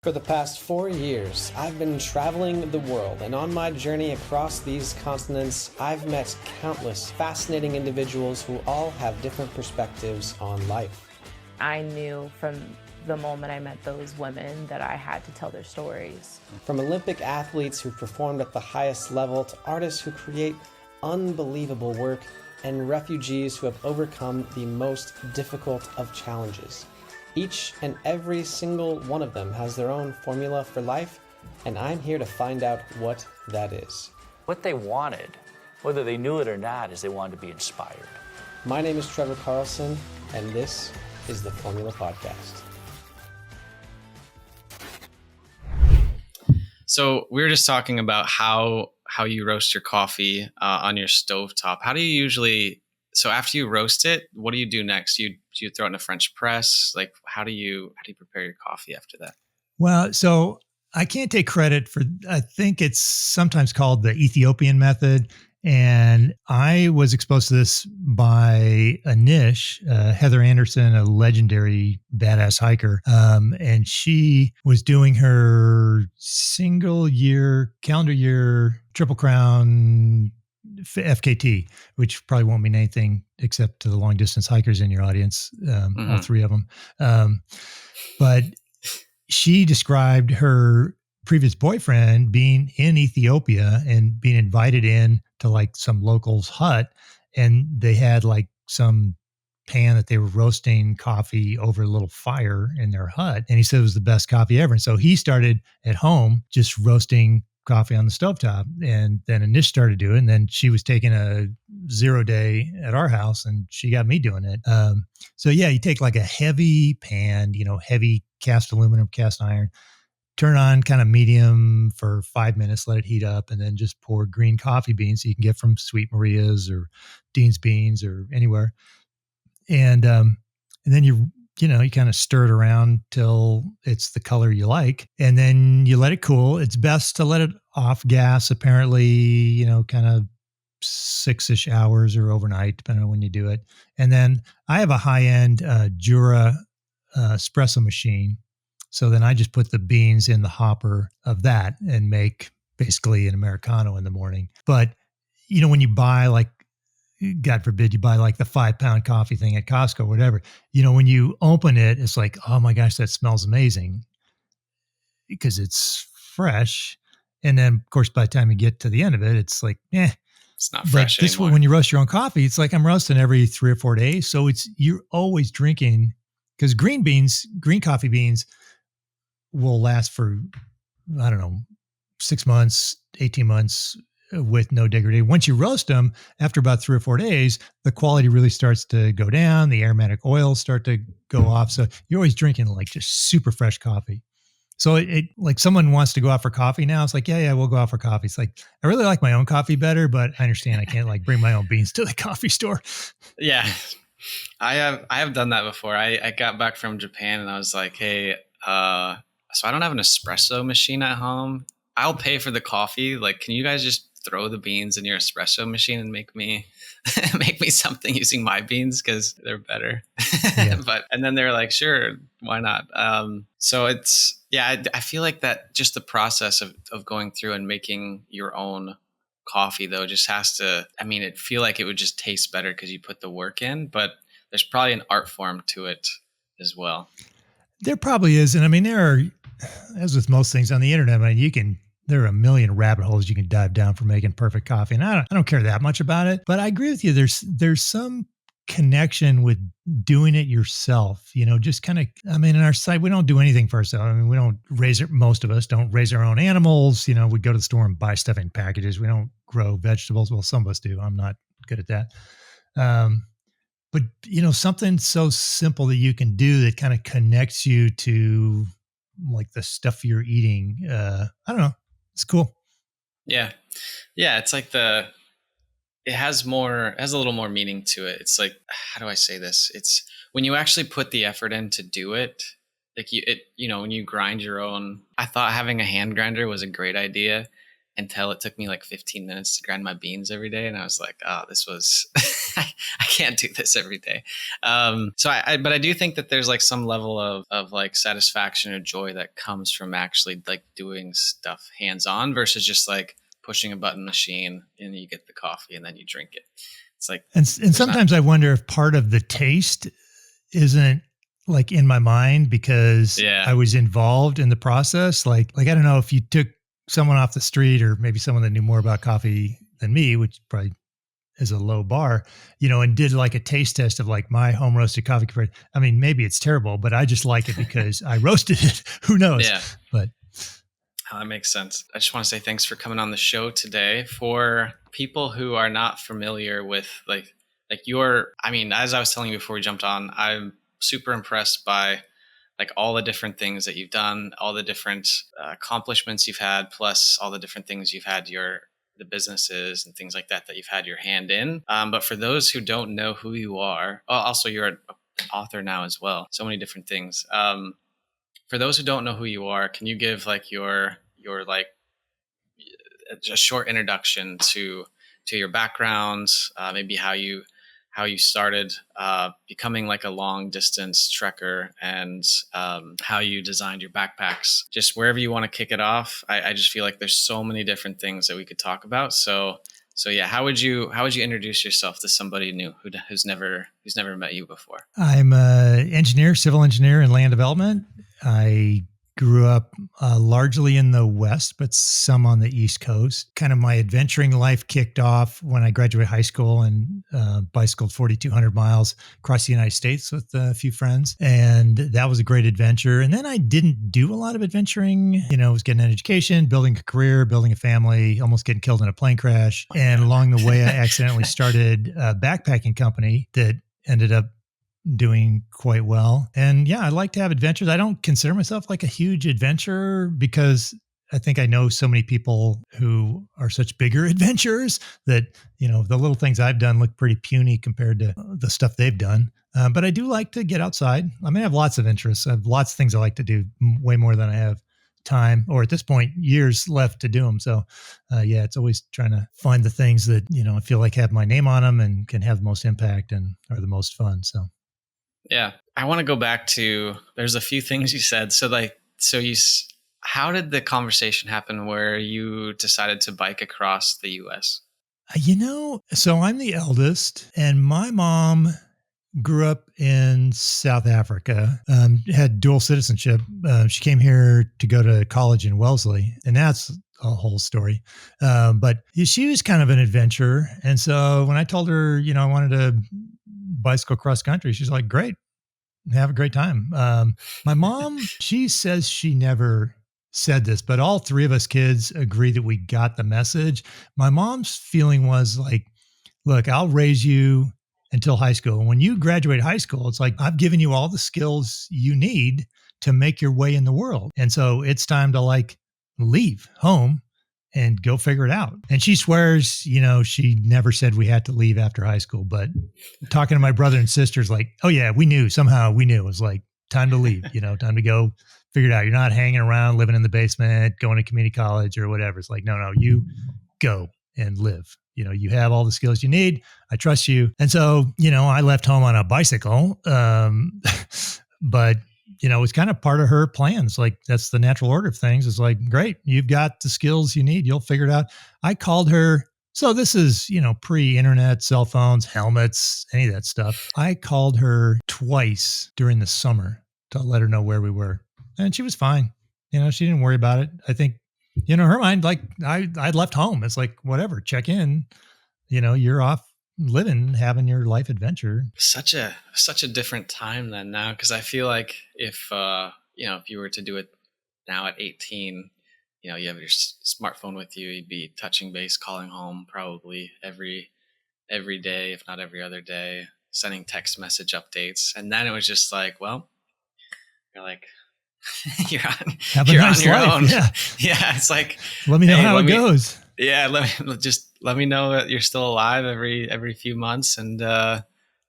For the past 4 years, I've been traveling the world, and on my journey across these continents, I've met countless fascinating individuals who all have different perspectives on life. I knew from the moment I met those women that I had to tell their stories. From Olympic athletes who performed at the highest level to artists who create unbelievable work and refugees who have overcome the most difficult of challenges. Each and every single one of them has their own formula for life, and I'm here to find out what that is. What they wanted, whether they knew it or not, is they wanted to be inspired. My name is Trevor Carlson, and this is the Formula Podcast. So we were just talking about how you roast your coffee on your stovetop. How do you usually... So after you roast it, what do you do next? Do you throw it in a French press? Like, how do you prepare your coffee after that? Well, so I can't take credit for, I think it's sometimes called the Ethiopian method. And I was exposed to this by Anish, Heather Anderson, a legendary badass hiker. And she was doing her calendar year Triple Crown FKT, which probably won't mean anything except to the long distance hikers in your audience, all three of them. But she described her previous boyfriend being in Ethiopia and being invited in to like some local's hut. And they had like some pan that they were roasting coffee over a little fire in their hut. And he said it was the best coffee ever. And so he started at home just roasting coffee on the stovetop, and then Anish started doing it, and then she was taking a 0 day at our house and she got me doing it. So yeah, you take like a heavy pan, heavy cast aluminum, cast iron, turn on kind of medium for 5 minutes, let it heat up, and then just pour green coffee beans that you can get from Sweet Maria's or Dean's Beans or anywhere. And then you kind of stir it around till it's the color you like, and then you let it cool. It's best to let it off gas, apparently, kind of 6-ish hours or overnight, depending on when you do it. And then I have a high-end Jura espresso machine. So then I just put the beans in the hopper of that and make basically an Americano in the morning. But, when you buy like, God forbid you buy like the 5-pound coffee thing at Costco, or whatever, when you open it, it's like, oh my gosh, that smells amazing because it's fresh. And then of course, by the time you get to the end of it, it's like, it's not fresh But anymore. When you roast your own coffee, it's like I'm roasting every 3 or 4 days. So you're always drinking, because green coffee beans will last for, 6 months, 18 months, with no degradation. Once you roast them, after about 3 or 4 days, the quality really starts to go down. The aromatic oils start to go off. So you're always drinking like just super fresh coffee. So it like someone wants to go out for coffee now. It's like, yeah, we'll go out for coffee. It's like, I really like my own coffee better, but I understand I can't like bring my own beans to the coffee store. Yeah, I have done that before. I got back from Japan and I was like, hey, so I don't have an espresso machine at home. I'll pay for the coffee. Like, can you guys just throw the beans in your espresso machine and make me something using my beans because they're better? Yeah. And then they're like, sure, why not? So it's, I feel like that just the process of going through and making your own coffee though just has to, it feel like it would just taste better because you put the work in, but there's probably an art form to it as well. There probably is. And there are, as with most things on the internet, there are a million rabbit holes you can dive down for making perfect coffee. And I don't care that much about it, but I agree with you. There's some connection with doing it yourself, just kind of, in our site, we don't do anything for ourselves. We don't most of us don't raise our own animals. We go to the store and buy stuff in packages. We don't grow vegetables. Well, some of us do. I'm not good at that. But something so simple that you can do that kind of connects you to like the stuff you're eating. I don't know. It's cool. Yeah. Yeah. It's like it has a little more meaning to it. It's like, how do I say this? It's when you actually put the effort in to do it, like when you grind your own. I thought having a hand grinder was a great idea until it took me like 15 minutes to grind my beans every day. And I was like, oh, this was, I can't do this every day. But I do think that there's like some level of like satisfaction or joy that comes from actually like doing stuff hands on versus just like pushing a button machine and you get the coffee and then you drink it. It's like, and sometimes I wonder if part of the taste isn't like in my mind because I was involved in the process. Like I don't know if you took someone off the street or maybe someone that knew more about coffee than me, which probably is a low bar, and did like a taste test of like my home roasted coffee. I mean, maybe it's terrible, but I just like it because I roasted it. Who knows? Yeah. But that makes sense. I just want to say thanks for coming on the show today. For people who are not familiar with like as I was telling you before we jumped on, I'm super impressed by like all the different things that you've done, all the different accomplishments you've had, plus all the different things you've had the businesses and things like that you've had your hand in. But for those who don't know who you are, also you're an author now as well. So many different things. For those who don't know who you are, can you give like your like a short introduction to your background, maybe how you started becoming like a long distance trekker and how you designed your backpacks, just wherever you want to kick it off. I just feel like there's so many different things that we could talk about. So yeah, how would you introduce yourself to somebody new who's never met you before? I'm a civil engineer in land development. I grew up largely in the West, but some on the East Coast. Kind of my adventuring life kicked off when I graduated high school and bicycled 4,200 miles across the United States with a few friends. And that was a great adventure. And then I didn't do a lot of adventuring. I was getting an education, building a career, building a family, almost getting killed in a plane crash. And along the way, I accidentally started a backpacking company that ended up doing quite well. And yeah, I like to have adventures. I don't consider myself like a huge adventurer because I think I know so many people who are such bigger adventurers that, the little things I've done look pretty puny compared to the stuff they've done. But I do like to get outside. I mean, I have lots of interests. I have lots of things I like to do, way more than I have time, or at this point, years left to do them. So yeah, it's always trying to find the things that, I feel like have my name on them and can have the most impact and are the most fun. So. Yeah. I want to go back to, there's a few things you said. How did the conversation happen where you decided to bike across the US? So I'm the eldest and my mom grew up in South Africa, had dual citizenship. She came here to go to college in Wellesley, and that's a whole story. But she was kind of an adventurer. And so when I told her, I wanted to bicycle cross country, she's like, great, have a great time. My mom, she says she never said this, but all three of us kids agree that we got the message. My mom's feeling was like, look, I'll raise you until high school. And when you graduate high school, it's like, I've given you all the skills you need to make your way in the world. And so it's time to like leave home and go figure it out. And she swears, she never said we had to leave after high school, but talking to my brother and sisters, like, oh yeah, we knew, somehow we knew it was like time to leave, time to go figure it out. You're not hanging around, living in the basement, going to community college or whatever. It's like, no, you go and live. You have all the skills you need. I trust you. And so, I left home on a bicycle. But it's kind of part of her plans. Like that's the natural order of things. It's like, great, you've got the skills you need. You'll figure it out. I called her. So this is, pre-internet, cell phones, helmets, any of that stuff. I called her twice during the summer to let her know where we were. And she was fine. She didn't worry about it. I think, her mind, like I left home. It's like, whatever, check in, you're off living, having your life adventure. Such a different time than now. Cause I feel like if you were to do it now at 18, you have your smartphone with you, you'd be touching base, calling home probably every day, if not every other day, sending text message updates. And then it was just like, well, you're like, you're on your own. Yeah. It's like, let me know how it goes. Yeah. Let me know that you're still alive every few months and live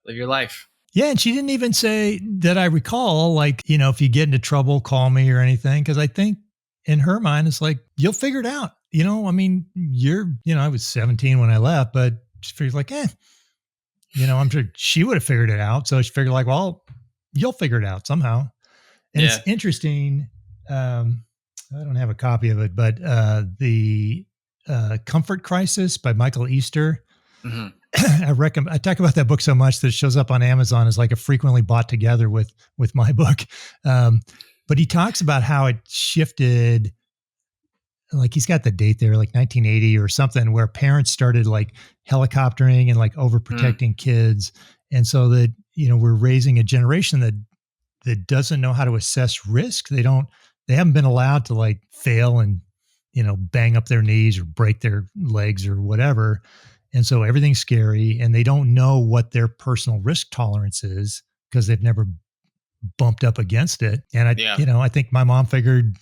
your life. Yeah. And she didn't even say that I recall, like, if you get into trouble, call me or anything. Cause I think in her mind, it's like, you'll figure it out. I was 17 when I left, but she figures like, I'm sure she would have figured it out. So she figured like, well, you'll figure it out somehow. And it's interesting. I don't have a copy of it, but the Comfort Crisis by Michael Easter. Mm-hmm. I talk about that book so much that it shows up on Amazon as like a frequently bought together with my book. But he talks about how it shifted. Like he's got the date there, like 1980 or something, where parents started like helicoptering and like overprotecting kids. And so that, we're raising a generation that doesn't know how to assess risk. They haven't been allowed to like fail and, bang up their knees or break their legs or whatever. And so everything's scary and they don't know what their personal risk tolerance is because they've never bumped up against it. And I think my mom figured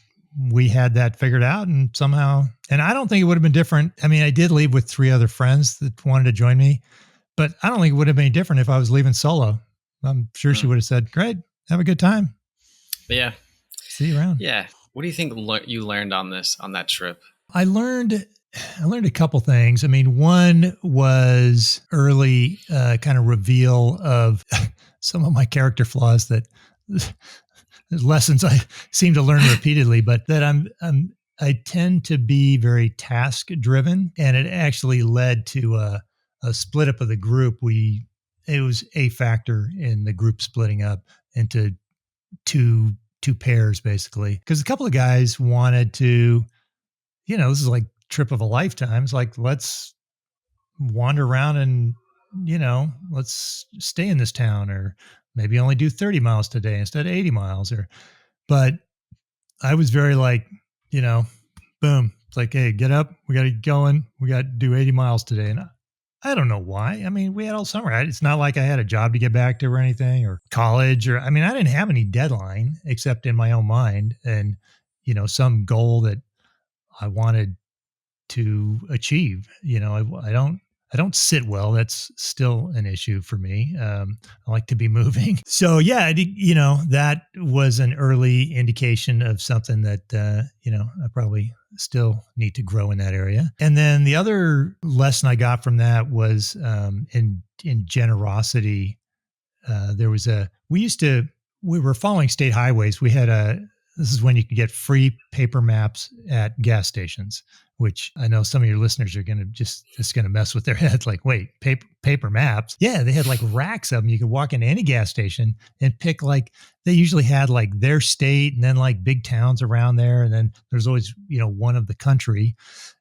we had that figured out and somehow, and I don't think it would have been different. I mean, I did leave with 3 other friends that wanted to join me, but I don't think it would have been different if I was leaving solo. I'm sure she would have said, great, have a good time. But yeah. See you around. Yeah. What do you think you learned on that trip? I learned a couple things. I mean, one was early kind of reveal of some of my character flaws that lessons I seem to learn repeatedly, but that I tend to be very task driven, and it actually led to a split up of the group. It was a factor in the group splitting up into two pairs basically, because a couple of guys wanted to, this is like trip of a lifetime. It's like, let's wander around and, let's stay in this town, or maybe only do 30 miles today instead of 80 miles. But I was very like, boom. It's like, hey, get up. We got to get going. We got to do 80 miles today. And I don't know why. I mean, we had all summer. It's not like I had a job to get back to or anything, or college, I didn't have any deadline except in my own mind and, some goal that I wanted to achieve. I don't sit well. That's still an issue for me. I like to be moving. So yeah, that was an early indication of something that, I probably still need to grow in that area. And then the other lesson I got from that was in generosity. We were following state highways. This is when you could get free paper maps at gas stations, which I know some of your listeners are going to just going to mess with their heads. Like, wait, paper maps? Yeah, they had like racks of them. You could walk into any gas station and pick they usually had like their state and then like big towns around there. And then there's always, one of the country.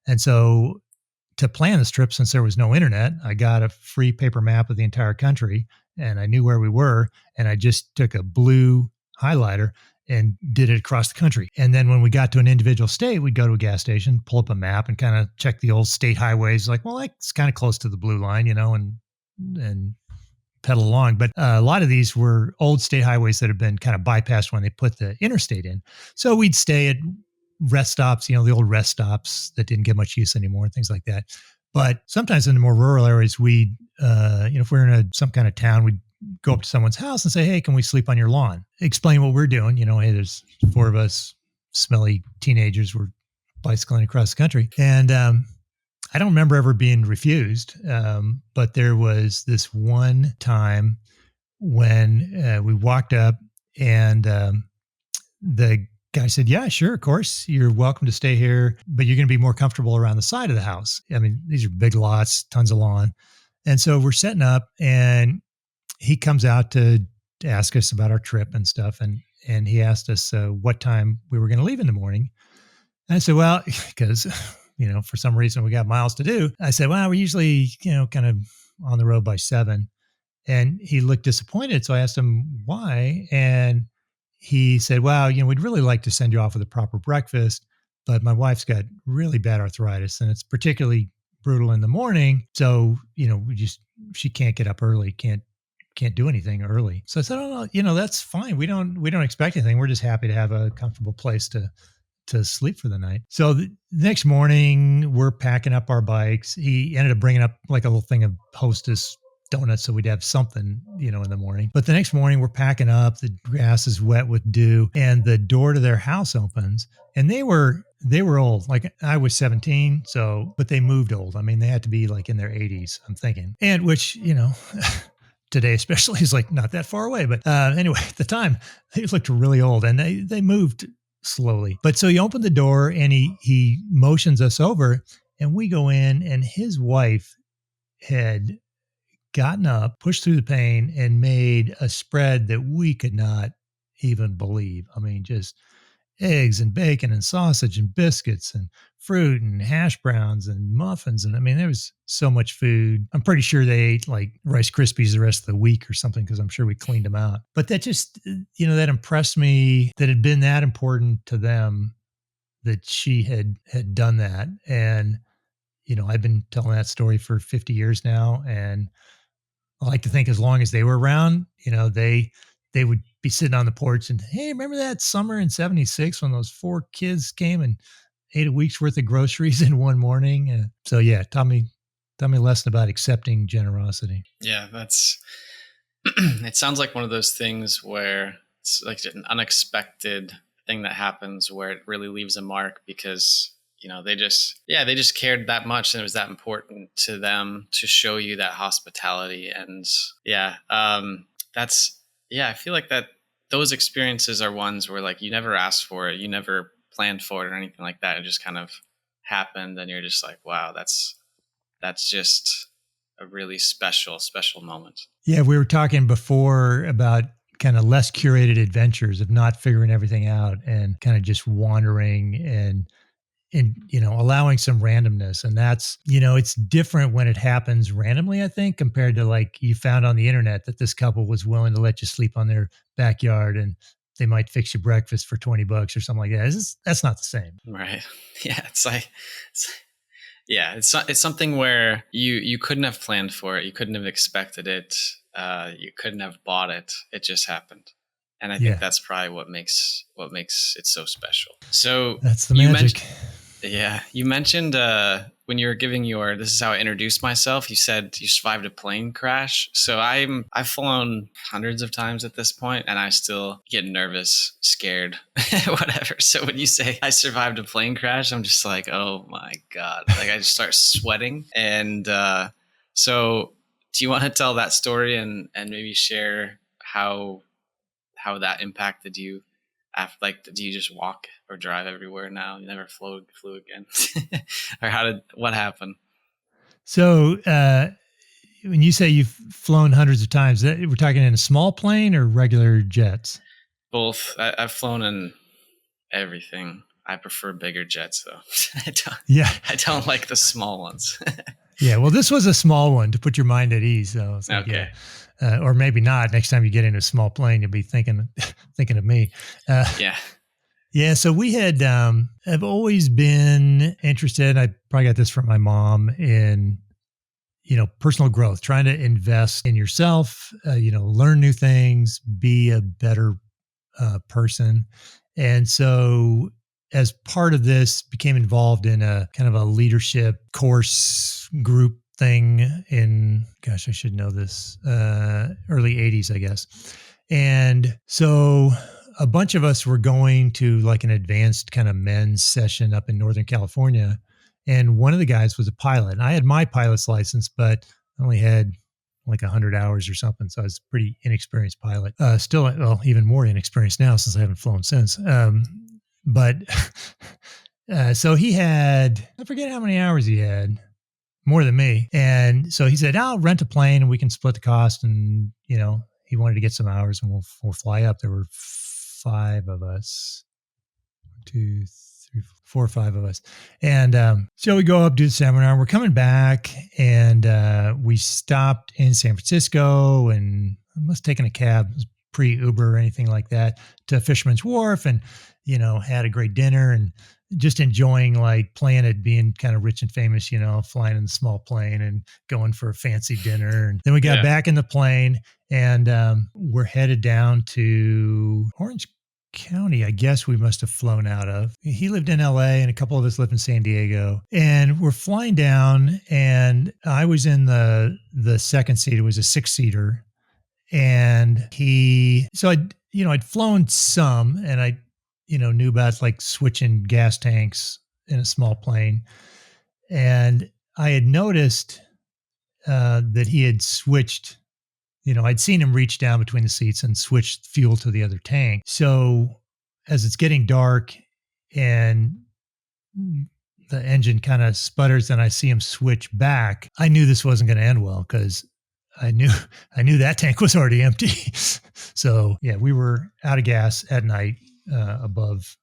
And so to plan this trip, since there was no internet, I got a free paper map of the entire country and I knew where we were. And I just took a blue highlighter and did it across the country. And then when we got to an individual state, we'd go to a gas station, pull up a map and kind of check the old state highways. Like, well, it's kind of close to the blue line, and pedal along. But a lot of these were old state highways that have been kind of bypassed when they put the interstate in. So we'd stay at rest stops, the old rest stops that didn't get much use anymore and things like that. But sometimes in the more rural areas, we'd, if we're in some kind of town, we'd go up to someone's house and say, hey, can we sleep on your lawn? Explain what we're doing. Hey, there's 4 of us smelly teenagers. We're bicycling across the country. And I don't remember ever being refused. But there was this one time when we walked up and the guy said, yeah, sure, of course, you're welcome to stay here, but you're going to be more comfortable around the side of the house. I mean, these are big lots, tons of lawn. And so we're setting up and he comes out to ask us about our trip and stuff. And he asked us what time we were going to leave in the morning. And I said, well, because, for some reason we got miles to do. I said, well, we're usually, kind of on the road by 7. And he looked disappointed. So I asked him why. And he said, well, we'd really like to send you off with a proper breakfast, but my wife's got really bad arthritis and it's particularly brutal in the morning. So, she can't get up early, can't do anything early. So I said, oh, no, that's fine. We don't expect anything. We're just happy to have a comfortable place to sleep for the night. So the next morning we're packing up our bikes. He ended up bringing up like a little thing of Hostess donuts so we'd have something, in the morning. But the next morning we're packing up, the grass is wet with dew, and the door to their house opens, and they were old. Like I was 17, but they moved old. I mean, they had to be like in their 80s, I'm thinking. And which, today especially is like not that far away. But anyway, at the time they looked really old, and they moved slowly. But so he opened the door and he motions us over, and we go in, and his wife had gotten up, pushed through the pane, and made a spread that we could not even believe. I mean, just eggs and bacon and sausage and biscuits and fruit and hash browns and muffins. And I mean, there was so much food. I'm pretty sure they ate like Rice Krispies the rest of the week or something, because I'm sure we cleaned them out. But that just, that impressed me, that it had been that important to them that she had done that. And, I've been telling that story for 50 years now. And I like to think as long as they were around, they would be sitting on the porch and, hey, remember that summer in 76 when those 4 kids came and ate a week's worth of groceries in one morning? So yeah, taught me a lesson about accepting generosity. Yeah, that's, it sounds like one of those things where it's like an unexpected thing that happens where it really leaves a mark, because they just cared that much, and it was that important to them to show you that hospitality. And I feel like that those experiences are ones where like you never asked for it, you never planned for it or anything like that. It just kind of happened, and you're just like, wow, that's just a really special moment. Yeah, we were talking before about kind of less curated adventures of not figuring everything out and kind of just wandering and allowing some randomness. And that's, it's different when it happens randomly, I think, compared to like you found on the internet that this couple was willing to let you sleep on their backyard and they might fix you breakfast for $20 or something like that. That's not the same. Right. Yeah. It's something where you couldn't have planned for it. You couldn't have expected it. You couldn't have bought it. It just happened. And I think that's probably what makes it so special. So that's the magic. You mentioned when you were giving this is how I introduced myself, you said you survived a plane crash. So I've flown hundreds of times at this point, and I still get nervous, scared, whatever. So when you say I survived a plane crash, I'm just like, oh my God. Like I just start sweating. And so do you want to tell that story and maybe share how that impacted you? After, like, did you just walk or drive everywhere now? You never flew again? Or what happened? So when you say you've flown hundreds of times, we're talking in a small plane or regular jets? Both. I've flown in everything. I prefer bigger jets though. I don't like the small ones. Yeah. Well, this was a small one to put your mind at ease. So it's like, okay. Or maybe not. Next time you get in a small plane, you'll be thinking of me. Yeah. So we have always been interested. I probably got this from my mom in, personal growth, trying to invest in yourself, learn new things, be a better person. And so as part of this, became involved in a kind of a leadership course group thing in, I should know this, early 80s, I guess. And so a bunch of us were going to like an advanced kind of men's session up in Northern California. And one of the guys was a pilot. And I had my pilot's license, but I only had like 100 hours or something. So I was a pretty inexperienced pilot. Still, even more inexperienced now since I haven't flown since. So he had, I forget how many hours he had, more than me. And so he said, I'll rent a plane and we can split the cost. And, he wanted to get some hours and we'll fly up. There were 5 of us, 2, 3, 4 or 5 of us. And so we go up, do the seminar. We're coming back and we stopped in San Francisco and I must have taken a cab. It was pre-Uber or anything like that, to Fisherman's Wharf, and, had a great dinner and just enjoying like Planet, being kind of rich and famous, flying in the small plane and going for a fancy dinner. And then we got back in the plane and we're headed down to Orange county I guess we must have flown out of. He lived in LA and a couple of us lived in San Diego. And we're flying down and I was in the second seat. It was a 6-seater. And I'd flown some and I, knew about like switching gas tanks in a small plane. And I had noticed that he had switched, I'd seen him reach down between the seats and switch fuel to the other tank. So as it's getting dark and the engine kind of sputters and I see him switch back, I knew this wasn't going to end well because I knew that tank was already empty. So yeah, we were out of gas at night above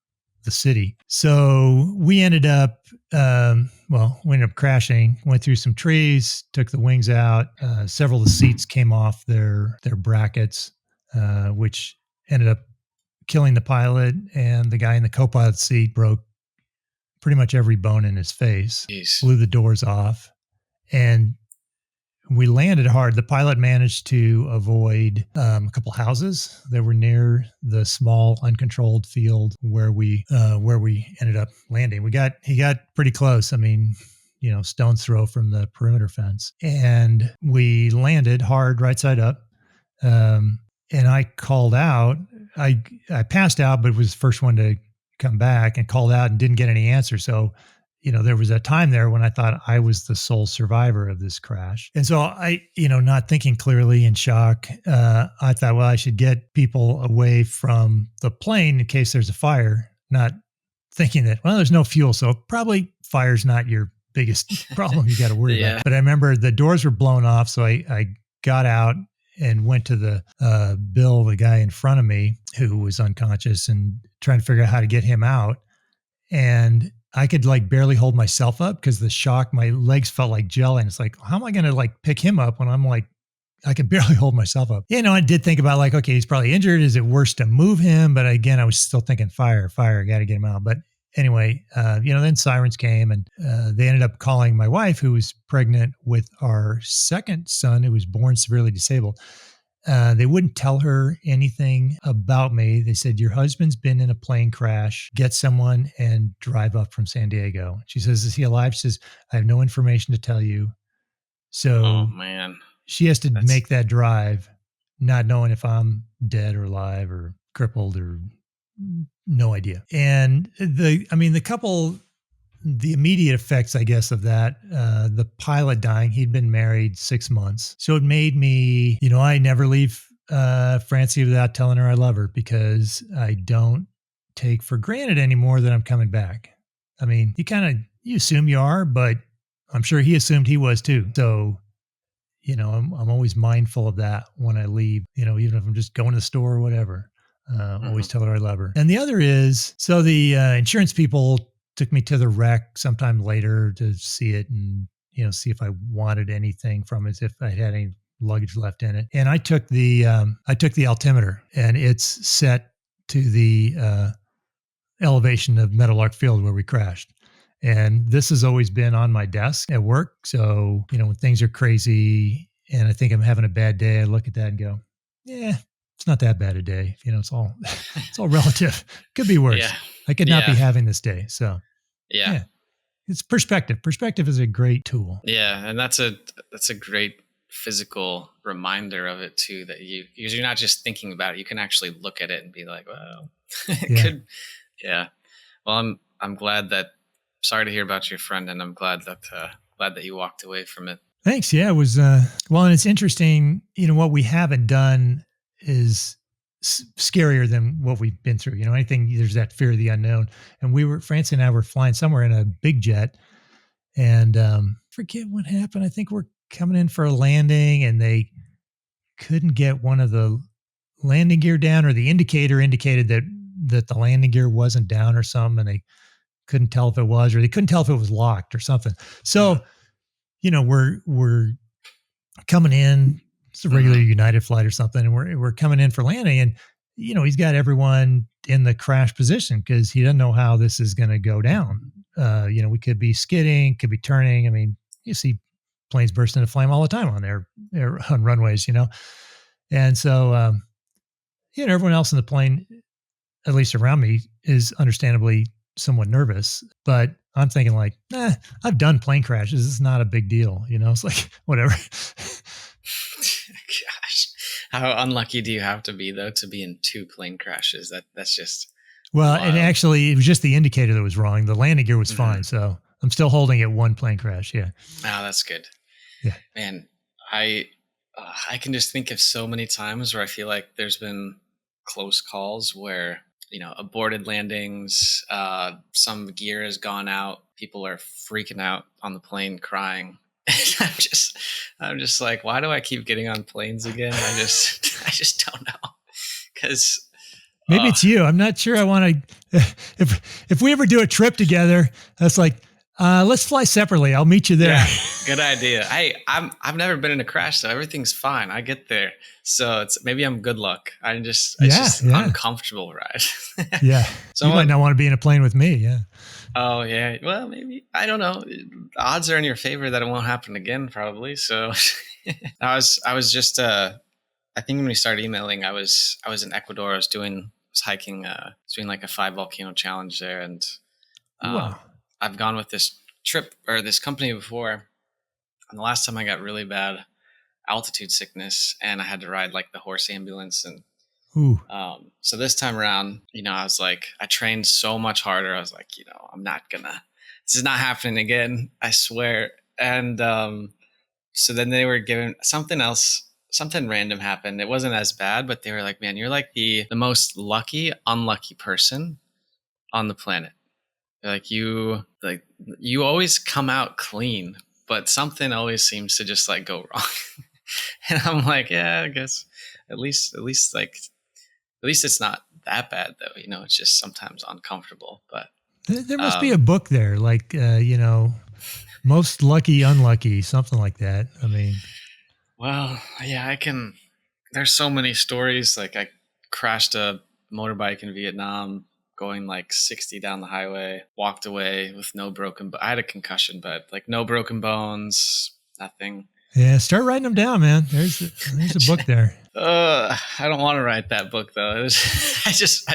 the city. So we ended up, crashing, went through some trees, took the wings out. Several of the seats came off their brackets, which ended up killing the pilot, and the guy in the co-pilot seat broke pretty much every bone in his face. Jeez. Blew the doors off, and we landed hard. The pilot managed to avoid a couple houses that were near the small uncontrolled field where we ended up landing. He got pretty close. I mean, stone's throw from the perimeter fence, and we landed hard, right side up. And I called out. I passed out, but was the first one to come back and called out and didn't get any answer. So, there was a time there when I thought I was the sole survivor of this crash. And so I, not thinking clearly, in shock, I thought, well, I should get people away from the plane in case there's a fire, not thinking that, well, there's no fuel. So probably fire's not your biggest problem you got to worry about. But I remember the doors were blown off. So I got out and went to the Bill, the guy in front of me who was unconscious, and trying to figure out how to get him out. And I could like barely hold myself up because the shock, my legs felt like gel. And it's like, how am I going to like pick him up when I'm like, I can barely hold myself up? I did think about like, okay, he's probably injured. Is it worse to move him? But again, I was still thinking fire, got to get him out. But anyway, then sirens came, and they ended up calling my wife, who was pregnant with our second son, who was born severely disabled. They wouldn't tell her anything about me. They said, your husband's been in a plane crash. Get someone and drive up from San Diego. She says, is he alive? She says, I have no information to tell you. So oh, man. She has to make that drive, not knowing if I'm dead or alive or crippled or no idea. And the immediate effects, I guess, of that, the pilot dying, he'd been married 6 months. So it made me, I never leave Francie without telling her I love her, because I don't take for granted anymore that I'm coming back. I mean, you assume you are, but I'm sure he assumed he was too. So, I'm always mindful of that when I leave, even if I'm just going to the store or whatever. Always tell her I love her. And the other is, so the insurance people took me to the wreck sometime later to see it and, see if I wanted anything from it, if I had any luggage left in it. And I took the altimeter, and it's set to the elevation of Meadowlark Field where we crashed. And this has always been on my desk at work. So, when things are crazy and I think I'm having a bad day, I look at that and go, yeah, it's not that bad a day. It's all relative. Could be worse. Yeah. I could not be having this day. So yeah, it's perspective. Perspective is a great tool. Yeah. And that's a great physical reminder of it too, because you're not just thinking about it. You can actually look at it and be like, well, it could. Well, I'm glad sorry to hear about your friend, and I'm glad that you walked away from it. Thanks. Yeah, it was, and it's interesting, what we haven't done is scarier than what we've been through. There's that fear of the unknown. And Francie and I were flying somewhere in a big jet, and forget what happened. I think we're coming in for a landing, and they couldn't get one of the landing gear down, or the indicator indicated that the landing gear wasn't down or something, and they couldn't tell if it was, or they couldn't tell if it was locked or something. So, we're coming in. It's a regular United flight or something, and we're coming in for landing, and he's got everyone in the crash position because he doesn't know how this is going to go down. We could be skidding, could be turning. I mean, you see planes burst into flame all the time on runways, and so everyone else in the plane at least around me, is understandably somewhat nervous. But I'm thinking like, I've done plane crashes. It's not a big deal. It's like, whatever. Gosh, how unlucky do you have to be though to be in 2 plane crashes? That's just Well, wild. and actually, it was just the indicator that was wrong. The landing gear was fine. So I'm still holding at 1 plane crash. Yeah. Oh, that's good. Yeah. Man, I can just think of so many times where I feel like there's been close calls where, aborted landings, some gear has gone out, people are freaking out on the plane crying. I'm just like, why do I keep getting on planes again? I just don't know. Cause maybe it's you. I'm not sure I want to, if we ever do a trip together, that's like, let's fly separately. I'll meet you there. Yeah, good idea. I've never been in a crash, so everything's fine. I get there. So maybe I'm good luck. It's just an uncomfortable ride. Yeah. So you might not want to be in a plane with me. Yeah. Oh yeah. Well, maybe, I don't know. The odds are in your favor that it won't happen again, probably. So I was just, I think when we started emailing, I was in Ecuador. I was hiking, doing like a 5 volcano challenge there. And, wow. I've gone with this trip or this company before. And the last time I got really bad altitude sickness and I had to ride like the horse ambulance. And so this time around, I was like, I trained so much harder. I was like, this is not happening again. I swear. And so then they were given something else. Something random happened. It wasn't as bad, but they were like, man, you're like the most unlucky person on the planet. Like you always come out clean, but something always seems to just like go wrong. And I'm like, yeah, I guess at least it's not that bad though. It's just sometimes uncomfortable, but there must be a book there, like, most lucky, unlucky, something like that. I mean, well, yeah, there's so many stories. Like I crashed a motorbike in Vietnam, going like 60 down the highway, walked away with no broken. I had a concussion, but like no broken bones, nothing. Yeah, start writing them down, man. There's a book there. I don't want to write that book though. I just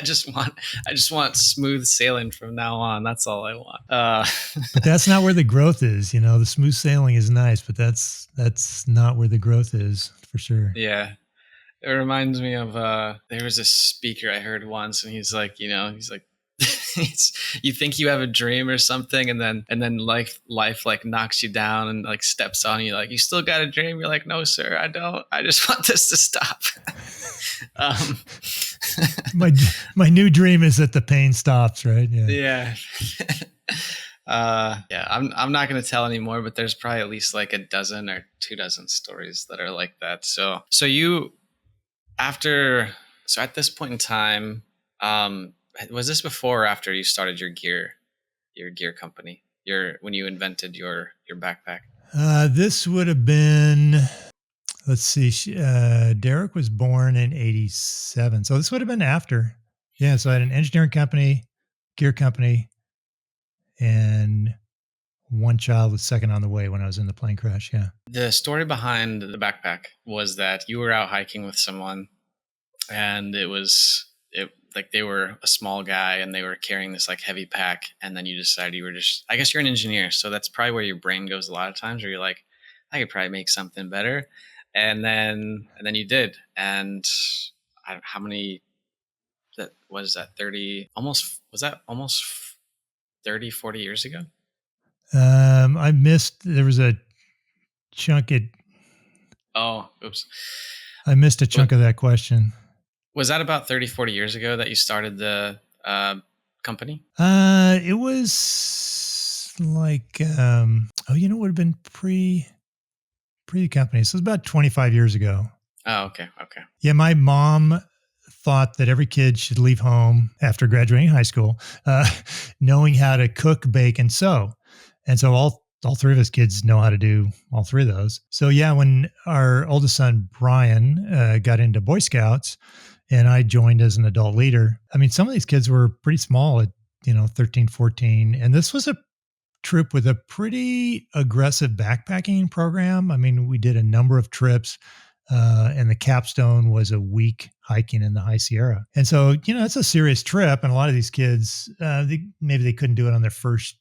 want smooth sailing from now on. That's all I want. But that's not where the growth is. The smooth sailing is nice, but that's not where the growth is for sure. Yeah. It reminds me of there was a speaker I heard once, and he's like, you think you have a dream or something, and then life like knocks you down and like steps on you, like, you still got a dream. You're like, no, sir, I don't. I just want this to stop. My new dream is that the pain stops, right? Yeah. I'm not going to tell anymore, but there's probably at least like a dozen or 24 stories that are like that. So you. So at this point in time, was this before or after you started your gear company, when you invented your backpack? This would have been, let's see, Derek was born in 87. So this would have been after. Yeah. So I had an engineering company, gear company, and one child was second on the way when I was in the plane crash. Yeah. The story behind the backpack was that you were out hiking with someone, and like they were a small guy and they were carrying this like heavy pack, and then you decided I guess you're an engineer, so that's probably where your brain goes a lot of times, where you're like, I could probably make something better, and then you did. And how many? That was that 30? Almost, was that almost 30, 40 years ago? I missed. There was a chunk. Oh, oops. I missed a chunk of that question. Was that about 30, 40 years ago that you started the company? It was like, it would have been pre the company. So it was about 25 years ago. Oh, okay. Yeah, my mom thought that every kid should leave home after graduating high school, knowing how to cook, bake, and sew. And so all three of us kids know how to do all three of those. So yeah, when our oldest son, Brian, got into Boy Scouts and I joined as an adult leader, I mean, some of these kids were pretty small at, 13, 14. And this was a troop with a pretty aggressive backpacking program. I mean, we did a number of trips. And the capstone was a week hiking in the High Sierra. And so, it's a serious trip. And a lot of these kids, maybe they couldn't do it on their first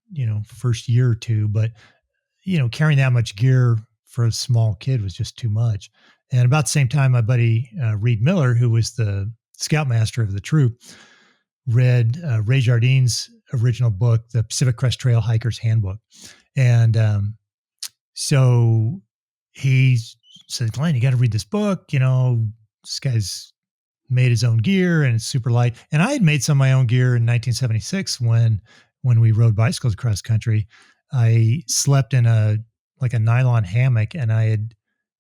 year or two, but, carrying that much gear for a small kid was just too much. And about the same time, my buddy, Reed Miller, who was the scoutmaster of the troop, read Ray Jardine's original book, The Pacific Crest Trail Hiker's Handbook. And so he said, Glenn, you got to read this book. This guy's made his own gear and it's super light. And I had made some of my own gear in 1976 when we rode bicycles across country. I slept in a nylon hammock, and I had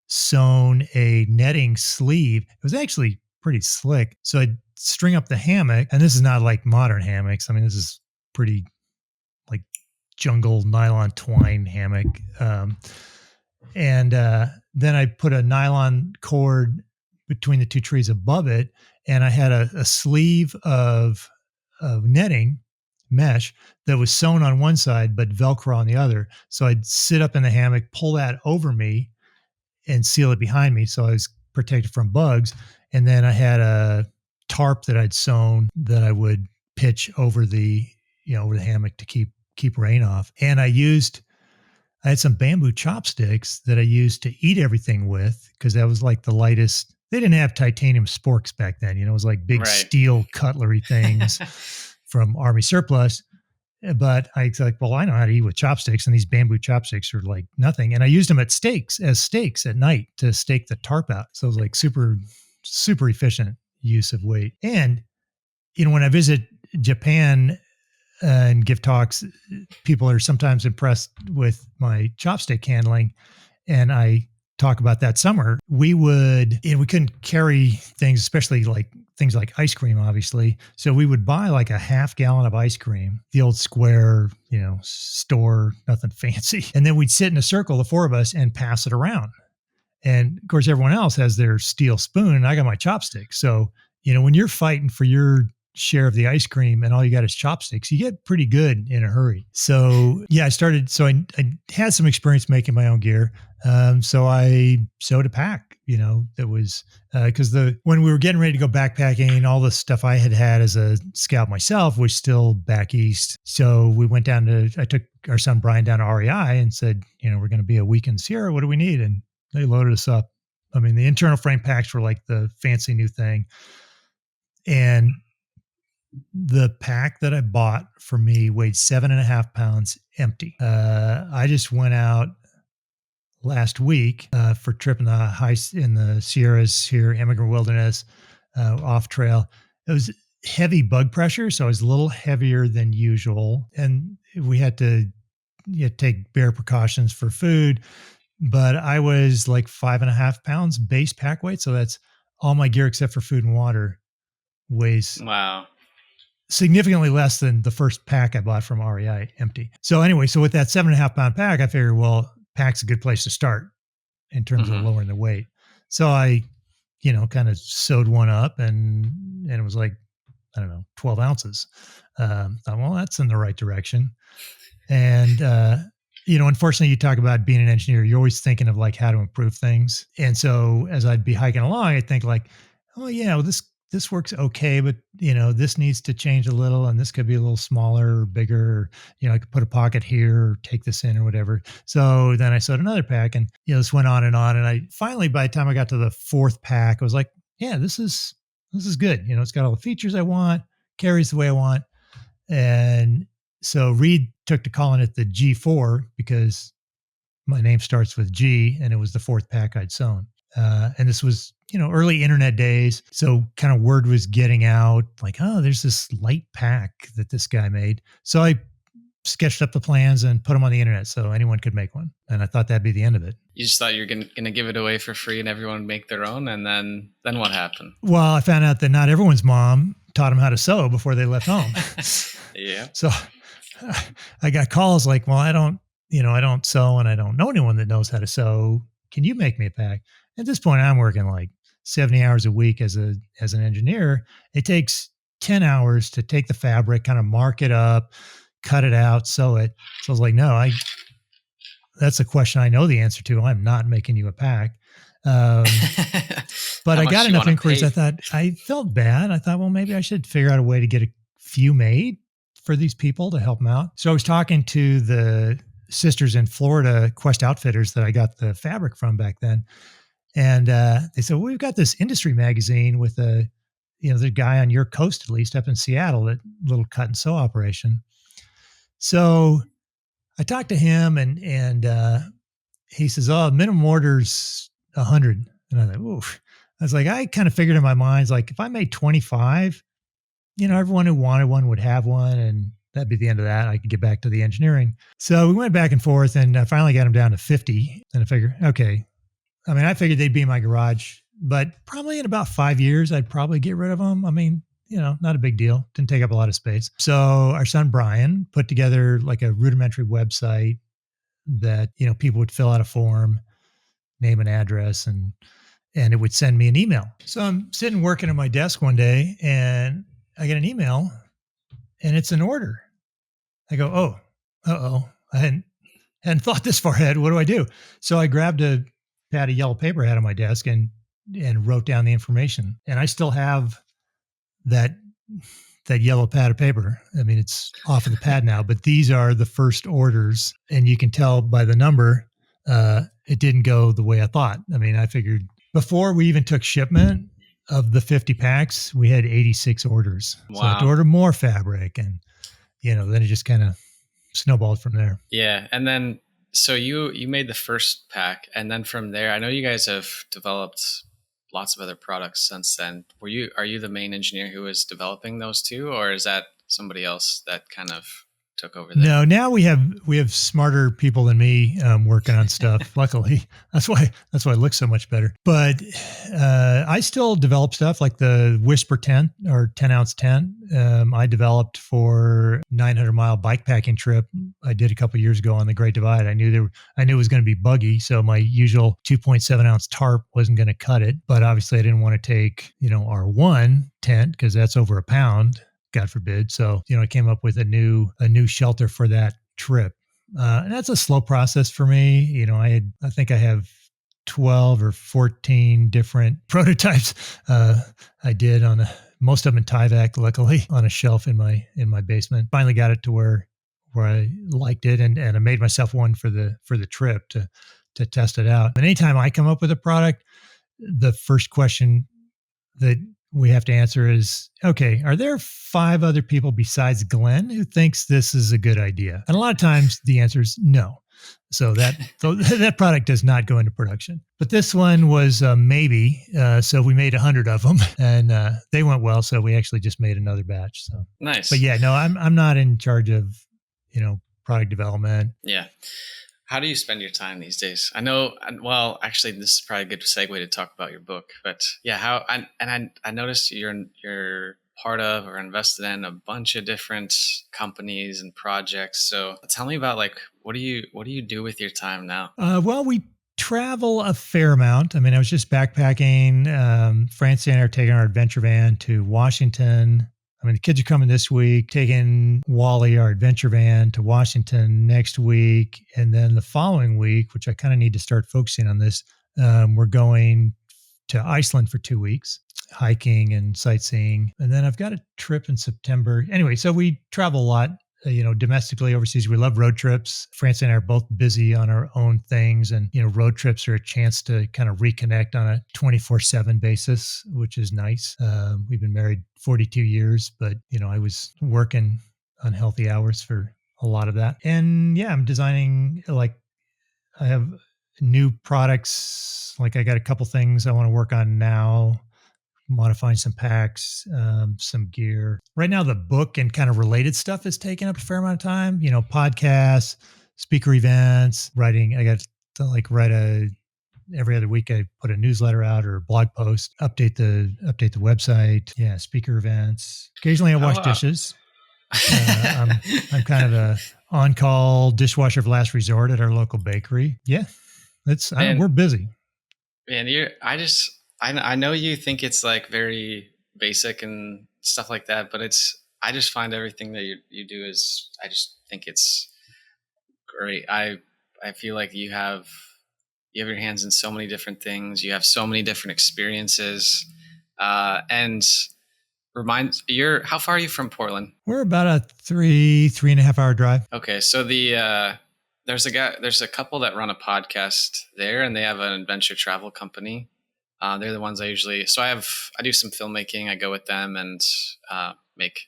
sewn a netting sleeve. It was actually pretty slick. So I'd string up the hammock, and this is not like modern hammocks. I mean, this is pretty like jungle nylon twine hammock. And then I put a nylon cord between the two trees above it, and I had a sleeve of netting mesh that was sewn on one side but Velcro on the other. So I'd sit up in the hammock, pull that over me, and seal it behind me, so I was protected from bugs. And then I had a tarp that I'd sewn that I would pitch over the hammock to keep rain off. And I had some bamboo chopsticks that I used to eat everything with, because that was like the lightest. They didn't have titanium sporks back then. It was like big steel cutlery things from Army surplus. But I was like, well, I know how to eat with chopsticks, and these bamboo chopsticks are like nothing. And I used them as steaks at night to stake the tarp out. So it was like super, super efficient use of weight. And, when I visit Japan and give talks, people are sometimes impressed with my chopstick handling. And I talk about that summer. We couldn't carry things, especially like things like ice cream, obviously. So we would buy like a half gallon of ice cream, the old square, store, nothing fancy. And then we'd sit in a circle, the four of us, and pass it around. And of course, everyone else has their steel spoon, and I got my chopsticks. So, when you're fighting for your share of the ice cream and all you got is chopsticks, you get pretty good in a hurry. So yeah, I had some experience making my own gear. So I sewed a pack, that was, cause when we were getting ready to go backpacking, all the stuff I had as a scout myself was still back east. So we went I took our son Brian down to REI and said, we're going to be a week in Sierra. What do we need? And they loaded us up. I mean, the internal frame packs were like the fancy new thing. And the pack that I bought for me weighed 7.5 pounds empty. I just went out last week for a trip in the Sierras here, Immigrant Wilderness, off trail. It was heavy bug pressure, so I was a little heavier than usual, and we had to take bare precautions for food. But I was like 5.5 pounds base pack weight, so that's all my gear except for food and water weighs. Wow. Significantly less than the first pack I bought from REI empty. So anyway, with that 7.5 pound pack, I figured, well, pack's a good place to start in terms of lowering the weight. So I, kind of sewed one up and it was like, I don't know, 12 ounces. Thought, well, that's in the right direction. And, unfortunately, you talk about being an engineer, you're always thinking of like how to improve things. And so as I'd be hiking along, I'd think like, oh yeah, well, this works okay, but this needs to change a little, and this could be a little smaller or bigger, or, I could put a pocket here or take this in or whatever. So then I sewed another pack, and this went on. And I finally, by the time I got to the fourth pack, I was like, yeah, this is good. It's got all the features I want, carries the way I want. And so Reed took to calling it the G4 because my name starts with G, and it was the fourth pack I'd sewn. And this was, early internet days. So kind of word was getting out like, oh, there's this light pack that this guy made. So I sketched up the plans and put them on the internet so anyone could make one. And I thought that'd be the end of it. You just thought you were going to give it away for free and everyone would make their own. And then what happened? Well, I found out that not everyone's mom taught them how to sew before they left home. Yeah. So I got calls like, well, I don't sew and I don't know anyone that knows how to sew. Can you make me a pack? At this point, I'm working like 70 hours a week as an engineer. It takes 10 hours to take the fabric, kind of mark it up, cut it out, sew it. So I was like, no, that's a question I know the answer to. I'm not making you a pack. Um, but How I much got you enough wanna inquiries. pay? I thought I felt bad. I thought, well, maybe I should figure out a way to get a few made for these people to help them out. So I was talking to the sisters in Florida, Quest Outfitters, that I got the fabric from back then. And they said, well, we've got this industry magazine with the guy on your coast, at least up in Seattle, that little cut and sew operation. So I talked to him and he says, oh, minimum order's 100. And I thought, oof. I was like, I kind of figured in my mind, it's like if I made 25, everyone who wanted one would have one, and that'd be the end of that. I could get back to the engineering. So we went back and forth, and I finally got him down to 50. And I figured, okay. I mean, I figured they'd be in my garage, but probably in about 5 years, I'd probably get rid of them. I mean, not a big deal. Didn't take up a lot of space. So our son, Brian, put together like a rudimentary website that, people would fill out a form, name and address, and it would send me an email. So I'm sitting working at my desk one day and I get an email and it's an order. I go, oh, uh-oh. I hadn't thought this far ahead. What do I do? So I grabbed a pad of yellow paper I had on my desk and wrote down the information. And I still have that yellow pad of paper. I mean, it's off of the pad now, but these are the first orders. And you can tell by the number, it didn't go the way I thought. I mean, I figured before we even took shipment of the 50 packs, we had 86 orders. Wow. So I had to order more fabric, and then it just kind of snowballed from there. Yeah. And then, so you made the first pack, and then from there, I know you guys have developed lots of other products since then. Are you the main engineer who was developing those too, or is that somebody else that kind of took over there? No, now we have smarter people than me working on stuff. Luckily, that's why it looks so much better. But I still develop stuff like the Whisper tent or 10-ounce tent. I developed for 900-mile bikepacking trip I did a couple years ago on the Great Divide. I knew it was going to be buggy, so my usual 2.7-ounce tarp wasn't going to cut it. But obviously, I didn't want to take our one tent because that's over a pound. God forbid. So, I came up with a new shelter for that trip. And that's a slow process for me. I think I have 12 or 14 different prototypes. I did most of them in Tyvek, luckily, on a shelf in my basement. Finally got it to where I liked it, and I made myself one for the trip to test it out. And anytime I come up with a product, the first question that we have to answer is, okay, are there 5 other people besides Glenn who thinks this is a good idea? And a lot of times the answer is no. So that product does not go into production. But this one was maybe. So we made 100 of them, and they went well. So we actually just made another batch. So nice. But yeah, no, I'm not in charge of product development. Yeah. How do you spend your time these days? I know, well, actually, this is probably a good segue to talk about your book. But yeah, I noticed you're part of or invested in a bunch of different companies and projects. So tell me about what do you do with your time now? Well, we travel a fair amount. I mean, I was just backpacking. Francie and I are taking our adventure van to Washington. I mean, the kids are coming this week, taking Wally, our adventure van, to Washington next week. And then the following week, which I kind of need to start focusing on this, we're going to Iceland for 2 weeks, hiking and sightseeing. And then I've got a trip in September. Anyway, so we travel a lot, domestically, overseas. We love road trips. Francie and I are both busy on our own things. And, road trips are a chance to kind of reconnect on a 24/7 basis, which is nice. We've been married 42 years, but, I was working unhealthy hours for a lot of that. And yeah, I'm designing, I have new products. I got a couple things I want to work on now. Modifying some packs, some gear. Right now, the book and kind of related stuff is taking up a fair amount of time. Podcasts, speaker events, writing. I got to write every other week. I put a newsletter out or a blog post. Update the website. Yeah, speaker events. Occasionally, I wash dishes. I'm kind of a on-call dishwasher of last resort at our local bakery. Yeah, we're busy. Man, I know you think it's very basic and stuff like that, but I just find everything that you do I just think it's great. I feel like you have you have your hands in so many different things. You have so many different experiences. And how far are you from Portland? We're about a 3.5 hour drive. Okay. So there's a couple that run a podcast there, and they have an adventure travel company. They're the ones I do some filmmaking. I go with them and make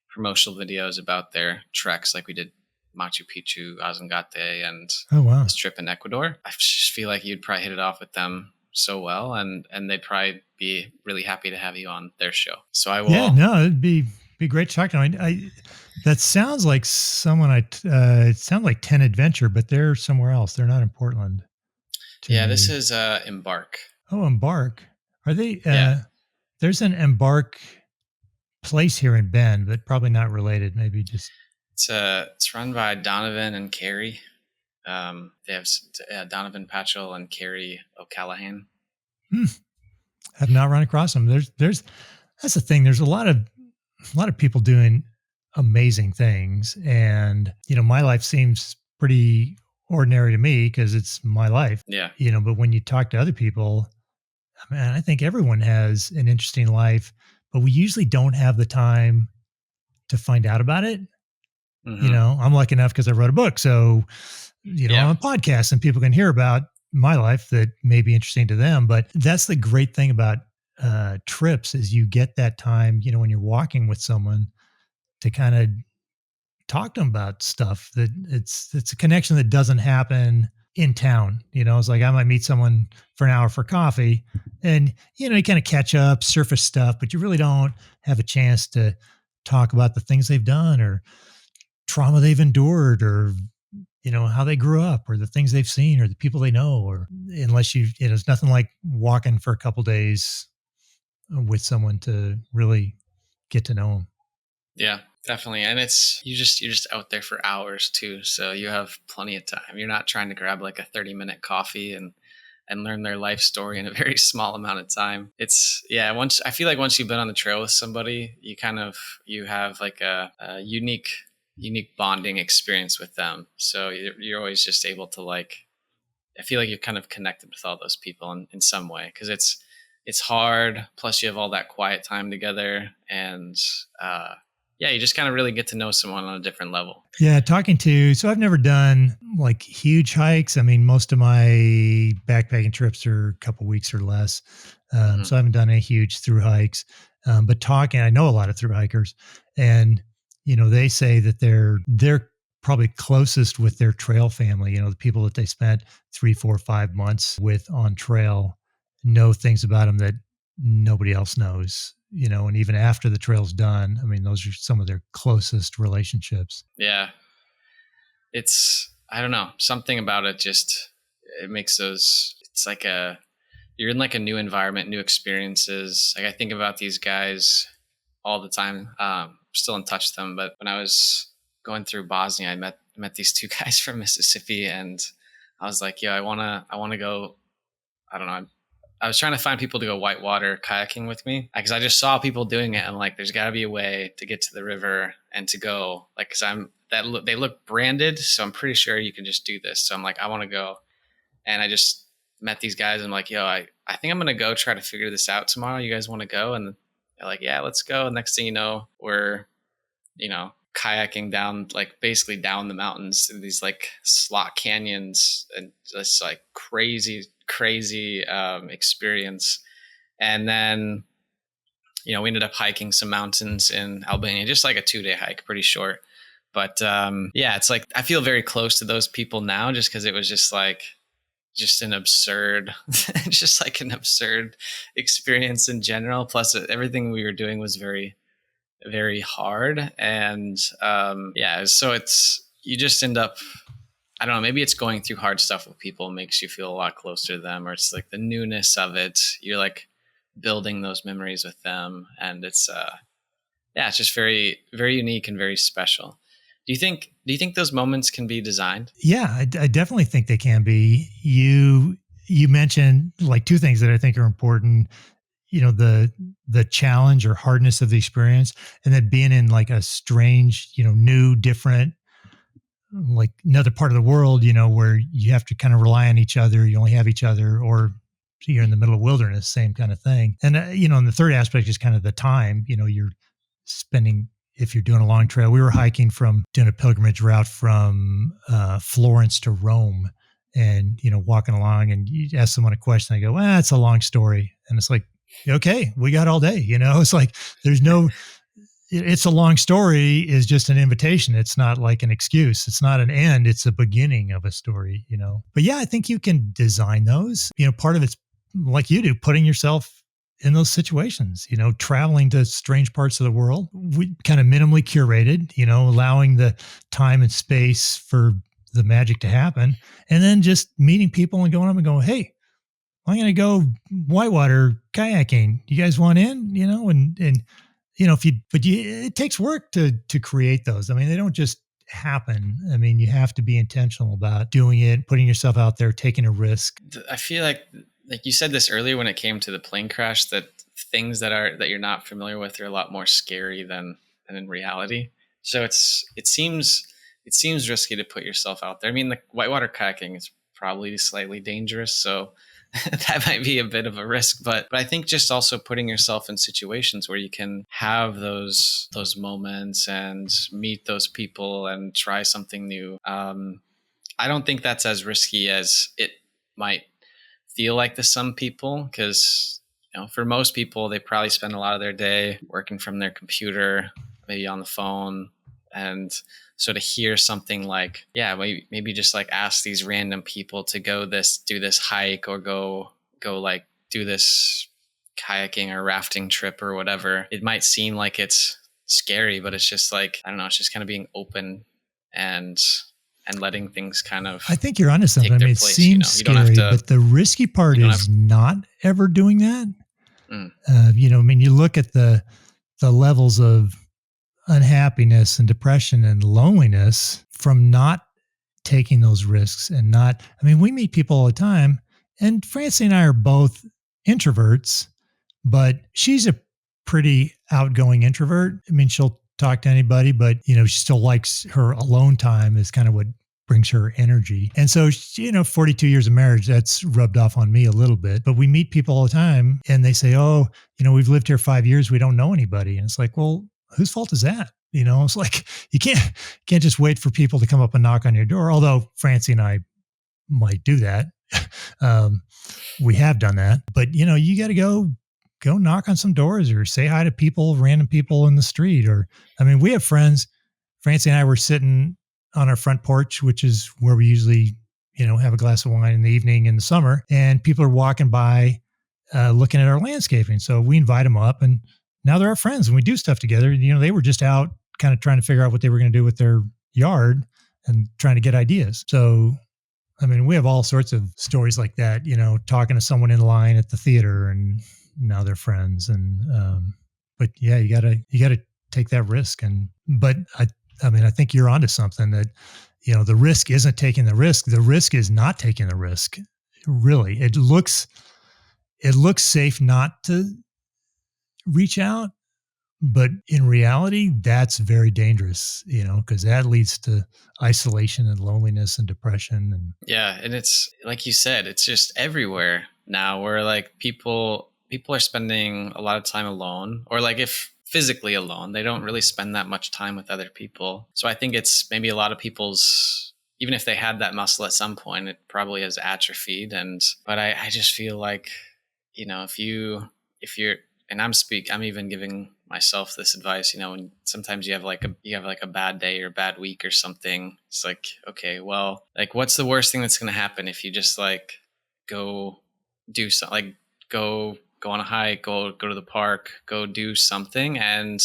promotional videos about their treks. Like we did Machu Picchu, Azangate, and this trip in Ecuador. I just feel like you'd probably hit it off with them so well, and they'd probably be really happy to have you on their show. So I will. Yeah, no, it'd be great to talk to them. That sounds like someone it sounds like 10 Adventure, but they're somewhere else. They're not in Portland. Yeah, this is Embark. Oh, Embark. Are they? Yeah. There's an Embark place here in Bend, but probably not related. Maybe just. It's run by Donovan and Carrie. They have Donovan Patchell and Carrie O'Callahan. Have not run across them. There's that's the thing. There's a lot of people doing amazing things, and my life seems pretty ordinary to me because it's my life. Yeah. But when you talk to other people, man, I think everyone has an interesting life, but we usually don't have the time to find out about it. Mm-hmm. I'm lucky enough because I wrote a book, so I'm on a podcast and people can hear about my life that may be interesting to them. But that's the great thing about trips is you get that time, when you're walking with someone to kind of talk to them about stuff that it's a connection that doesn't happen in town. It's like I might meet someone for an hour for coffee and, you kind of catch up, surface stuff, but you really don't have a chance to talk about the things they've done or trauma they've endured or, how they grew up or the things they've seen or the people they know, or unless it's nothing like walking for a couple days with someone to really get to know them. Yeah, definitely. And you're just out there for hours too. So you have plenty of time. You're not trying to grab like a 30-minute coffee and learn their life story in a very small amount of time. I feel like once you've been on the trail with somebody, you have like a unique bonding experience with them. So you're always just able to I feel like you're kind of connected with all those people in some way, because it's hard. Plus you have all that quiet time together, and you just kind of really get to know someone on a different level. Yeah. So I've never done like huge hikes. I mean, most of my backpacking trips are a couple weeks or less. So I haven't done any huge through hikes, but I know a lot of through hikers, and they say that they're probably closest with their trail family. The people that they spent 3, 4, 5 months with on trail know things about them that nobody else knows. And even after the trail's done, I mean, those are some of their closest relationships. Yeah. I don't know, something about it it makes it's like you're in like a new environment, new experiences. Like I think about these guys all the time. Still in touch with them, but when I was going through Bosnia, I met these two guys from Mississippi, and I was like, I want to go. I don't know. I was trying to find people to go whitewater kayaking with me, because I just saw people doing it. And like, there's got to be a way to get to the river and to go, like, because they look branded, so I'm pretty sure you can just do this. So I'm like, I want to go, and I just met these guys. And I'm like, I think I'm gonna go try to figure this out tomorrow. You guys want to go? And they're like, yeah, let's go. And next thing you know, we're, kayaking down, like basically down the mountains in these like slot canyons, and just like crazy experience. And then, we ended up hiking some mountains in Albania, just like a 2-day hike, pretty short. But it's like, I feel very close to those people now, just because it was just an absurd experience in general. Plus everything we were doing was very, very hard. And so you just end up, I don't know, maybe it's going through hard stuff with people makes you feel a lot closer to them, or it's like the newness of it. You're like building those memories with them, and it's just very, very unique and very special. Do you think those moments can be designed? Yeah, I definitely think they can be. You mentioned like two things that I think are important. The challenge or hardness of the experience, and then being in like a strange, new, different like another part of the world, where you have to kind of rely on each other. You only have each other, or you're in the middle of wilderness, same kind of thing. And, and the third aspect is kind of the time, you're spending, if you're doing a long trail. We were doing a pilgrimage route from Florence to Rome, and, walking along, and you ask someone a question, I go, it's a long story. And it's like, okay, we got all day, it's like, it's a long story is just an invitation. It's not like an excuse. It's not an end. It's a beginning of a story, But yeah, I think you can design those. Part of it's like you do, putting yourself in those situations, traveling to strange parts of the world. We kind of minimally curated, allowing the time and space for the magic to happen. And then just meeting people and going up and going, hey, I'm going to go whitewater kayaking. You guys want in, and it takes work to create those. I mean, they don't just happen. I mean, you have to be intentional about doing it, putting yourself out there, taking a risk. I feel like you said this earlier when it came to the plane crash, that things that you're not familiar with are a lot more scary than in reality. So it seems risky to put yourself out there. I mean, the whitewater kayaking is probably slightly dangerous, so that might be a bit of a risk, but I think just also putting yourself in situations where you can have those moments and meet those people and try something new. I don't think that's as risky as it might feel like to some people, because for most people, they probably spend a lot of their day working from their computer, maybe on the phone, and so to hear something like, maybe just like ask these random people to do this hike, or go like do this kayaking or rafting trip or whatever. It might seem like it's scary, but it's just like, I don't know, it's just kind of being open and letting things kind of, I think you're onto something. I mean, it seems scary, but the risky part is not ever doing that. You look at the levels of unhappiness and depression and loneliness from not taking those risks and we meet people all the time, and Francie and I are both introverts, but she's a pretty outgoing introvert. I mean, she'll talk to anybody, but she still likes her alone time is kind of what brings her energy. And so, 42 years of marriage, that's rubbed off on me a little bit, but we meet people all the time and they say, oh, we've lived here 5 years. We don't know anybody. And it's like, well, whose fault is that? It's like, you can't just wait for people to come up and knock on your door. Although Francie and I might do that. We have done that, but you got to go knock on some doors or say hi to random people in the street. Or, we have friends. Francie and I were sitting on our front porch, which is where we usually, have a glass of wine in the evening in the summer, and people are walking by, looking at our landscaping. So we invite them up, and now they're our friends and we do stuff together. They were just out kind of trying to figure out what they were going to do with their yard and trying to get ideas. So, we have all sorts of stories like that, talking to someone in line at the theater and now they're friends. And, but yeah, you gotta take that risk. But I think you're onto something that, the risk isn't taking the risk. The risk is not taking the risk. Really. It looks safe not to reach out, but in reality, that's very dangerous, because that leads to isolation and loneliness and depression. And it's like you said, it's just everywhere now, where like people are spending a lot of time alone, or like if physically alone, they don't really spend that much time with other people. So I think it's maybe a lot of people's, even if they had that muscle at some point, it probably has atrophied. But I just feel like, if you're, and I'm even giving myself this advice, when sometimes you have like a bad day or a bad week or something. It's like, okay, well, like what's the worst thing that's going to happen if you just like go do something, like go on a hike, go to the park, go do something, and